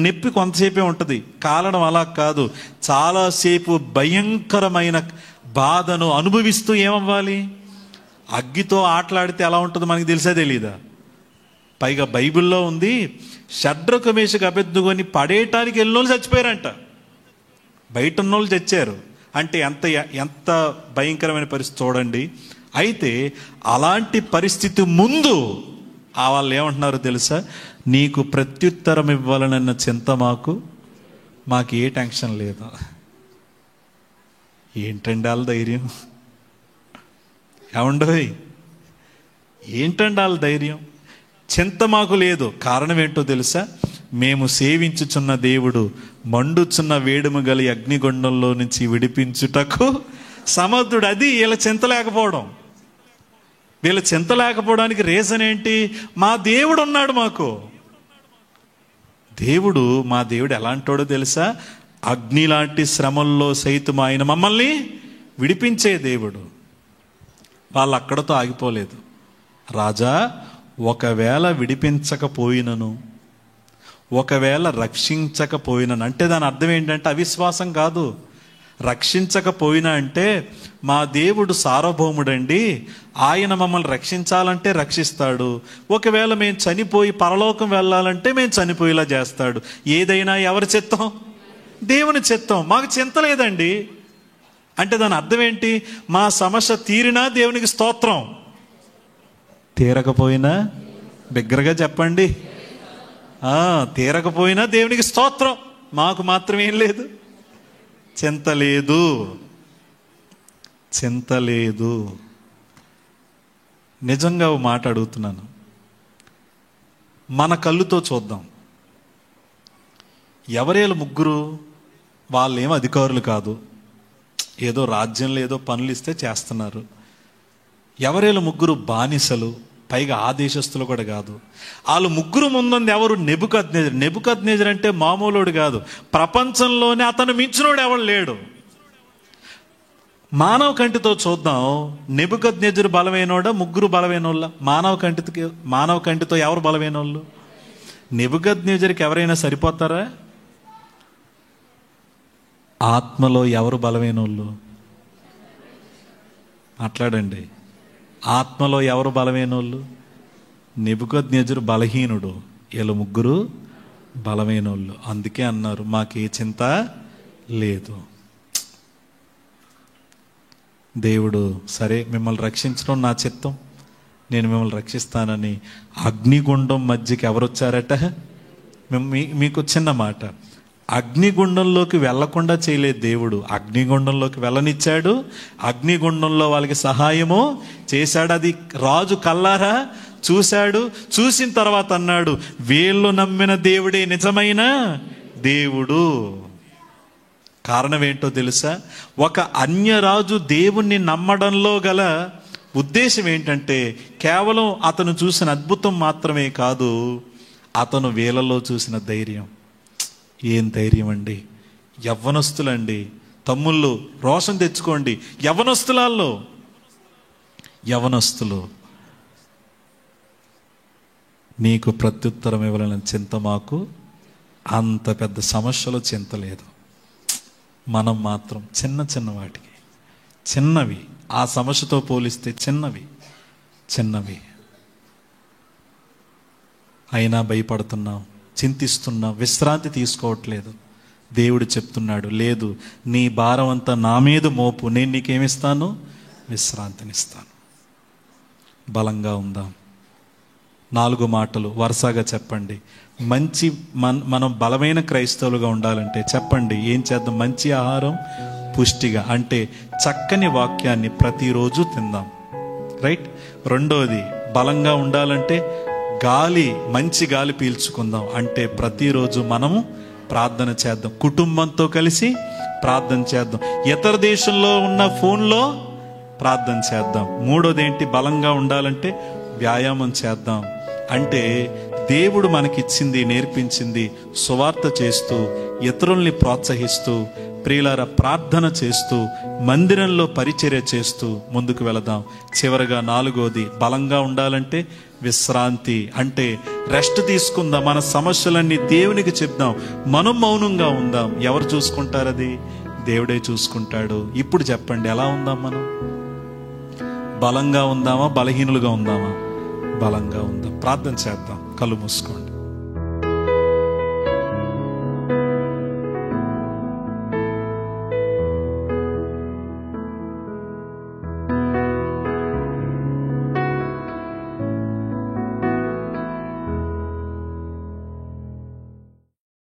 నొప్పి కొంతసేపే ఉంటుంది, కాలడం అలా కాదు. చాలాసేపు భయంకరమైన బాధను అనుభవిస్తూ ఏమవ్వాలి. అగ్గితో ఆటలాడితే ఎలా ఉంటుందో మనకి తెలిసే తెలీదా? పైగా బైబిల్లో ఉంది, షడ్రకు మేషకు అబేద్నెగోని పడేయటానికి ఎన్నోళ్ళు చచ్చిపోయారంట, బయట ఉన్నోళ్ళు చచ్చారు. అంటే ఎంత భయంకరమైన పరిస్థితి చూడండి. అయితే అలాంటి పరిస్థితి ముందు వాళ్ళు ఏమంటున్నారో తెలుసా, నీకు ప్రత్యుత్తరం ఇవ్వాలన్న చింత మాకు ఏ టెన్షన్ లేదు. ఏంటండి వాళ్ళ ధైర్యం, ఏమండోయ్, ఏంటండి వాళ్ళ ధైర్యం? చింత మాకు లేదు. కారణం ఏంటో తెలుసా, మేము సేవించుచున్న దేవుడు మండుచున్న వేడుము గల అగ్నిగుండంలో నుంచి విడిపించుటకు సమర్థుడు. అది ఇలా చింత లేకపోవడం. వీళ్ళ చింత లేకపోవడానికి రీజన్ ఏంటి? మా దేవుడు ఉన్నాడు మాకు. మా దేవుడు ఎలాంటోడో తెలుసా? అగ్ని లాంటి శ్రమల్లో సైతం ఆయన మమ్మల్ని విడిపించే దేవుడు. వాళ్ళు అక్కడతో ఆగిపోలేదు. రాజా, ఒకవేళ విడిపించకపోయినను, ఒకవేళ రక్షించకపోయినను అంటే దాని అర్థం ఏంటంటే అవిశ్వాసం కాదు. రక్షించకపోయినా అంటే మా దేవుడు సార్వభౌముడండి, ఆయన మమ్మల్ని రక్షించాలంటే రక్షిస్తాడు. ఒకవేళ మేము చనిపోయి పరలోకం వెళ్ళాలంటే మేము చనిపోయేలా చేస్తాడు. ఏదైనా ఎవరి చిత్తం? దేవుని చిత్తం. మాకు చింత లేదండి అంటే దాని అర్థం ఏంటి? మా సమస్య తీరినా దేవునికి స్తోత్రం, తీరకపోయినా బిగ్గరగా చెప్పండి, తీరకపోయినా దేవునికి స్తోత్రం. మాకు మాత్రం ఏం లేదు, చింత లేదు, చింత లేదు. నిజంగా ఓ మాట అడుగుతున్నాను, మన కళ్ళుతో చూద్దాం. ఎవరేళ్ళు ముగ్గురు? వాళ్ళేం అధికారులు కాదు, ఏదో రాజ్యంలో ఏదో పనులు ఇస్తే చేస్తున్నారు. ఎవరేళ్ళు ముగ్గురు బానిసలు, పైగా ఆ దేశస్తులు కూడా కాదు. వాళ్ళు ముగ్గురు ముందుంది ఎవరు? నెబుకద్నెజరు. నెబుకద్నెజరు అంటే మామూలుడు కాదు, ప్రపంచంలోనే అతను మించినోడు ఎవడు లేడు. మానవ కంటితో చూద్దాం, నెబుకద్నెజరు బలమైనోడా, ముగ్గురు బలమైనోళ్ళ? మానవ కంటితో ఎవరు బలమైనోళ్ళు? నెబుకద్నెజరుకి ఎవరైనా సరిపోతారా? ఆత్మలో ఎవరు బలమైనోళ్ళు? మాట్లాడండి. ఆత్మలో ఎవరు బలమైనోళ్ళు? నెబుకద్నెజరు బలహీనుడు, వీళ్ళు ముగ్గురు బలమైనోళ్ళు. అందుకే అన్నారు మాకే చింత లేదు. దేవుడు సరే మిమ్మల్ని రక్షించడం నా చిత్తం, నేను మిమ్మల్ని రక్షిస్తానని అగ్నిగుండం మధ్యకి ఎవరు వచ్చారట? మీకు చిన్న మాట, అగ్నిగుండంలోకి వెళ్లకుండా చేయలేదు దేవుడు, అగ్నిగుండంలోకి వెళ్ళనిచ్చాడు. అగ్నిగుండంలో వాళ్ళకి సహాయము చేశాడు. అది రాజు కల్లారా చూశాడు. చూసిన తర్వాత అన్నాడు, వీళ్ళు నమ్మిన దేవుడే నిజమైన దేవుడు. కారణం ఏంటో తెలుసా? ఒక అన్యరాజు దేవుణ్ణి నమ్మడంలో గల ఉద్దేశం ఏంటంటే కేవలం అతను చూసిన అద్భుతం మాత్రమే కాదు, అతను వీళ్ళలో చూసిన ధైర్యం. ఏం ధైర్యం అండి! యవ్వనస్తులండి, తమ్ముళ్ళు రోషం తెచ్చుకోండి. యవ్వనస్తులు నీకు ప్రత్యుత్తరం ఇవ్వాలని చింత మాకు, అంత పెద్ద సమస్యలో చింత లేదు. మనం మాత్రం చిన్న చిన్న వాటికి, చిన్నవి, ఆ సమస్యతో పోలిస్తే చిన్నవి అయినా భయపడుతున్నాం, చింతిస్తున్నాం, విశ్రాంతి తీసుకోవట్లేదు. దేవుడు చెప్తున్నాడు, లేదు, నీ భారం అంతా నా మీద మోపు, నేను నీకేమిస్తాను? విశ్రాంతినిస్తాను. బలంగా ఉందాం. 4 మాటలు వరుసగా చెప్పండి. మనం బలమైన క్రైస్తవులుగా ఉండాలంటే చెప్పండి ఏం చేద్దాం? మంచి ఆహారం, పుష్టిగా అంటే చక్కని వాక్యాన్ని ప్రతిరోజు తిందాం. రైట్. రెండోది, బలంగా ఉండాలంటే మంచి గాలి పీల్చుకుందాం. అంటే ప్రతిరోజు మనము ప్రార్థన చేద్దాం, కుటుంబంతో కలిసి ప్రార్థన చేద్దాం, ఇతర దేశంలో ఉన్న ఫోన్లో ప్రార్థన చేద్దాం. మూడోది ఏంటి? బలంగా ఉండాలంటే వ్యాయామం చేద్దాం. అంటే దేవుడు మనకిచ్చింది, నేర్పించింది సువార్త చేస్తూ, ఇతరుల్ని ప్రోత్సహిస్తూ, ప్రియులారా ప్రార్థన చేస్తూ, మందిరంలో పరిచర్య చేస్తూ ముందుకు వెళదాం. చివరగా 4వది, బలంగా ఉండాలంటే విశ్రాంతి. అంటే రెస్ట్ తీసుకుందాం, మన సమస్యలన్నీ దేవునికి చెప్దాం, మనం మౌనంగా ఉందాం. ఎవరు చూసుకుంటారు? అది దేవుడే చూసుకుంటాడు. ఇప్పుడు చెప్పండి, ఎలా ఉందాం మనం? బలంగా ఉందామా, బలహీనులుగా ఉందామా? బలంగా ఉందాం. ప్రార్థన చేద్దాం, కళ్ళు మూసుకోండి.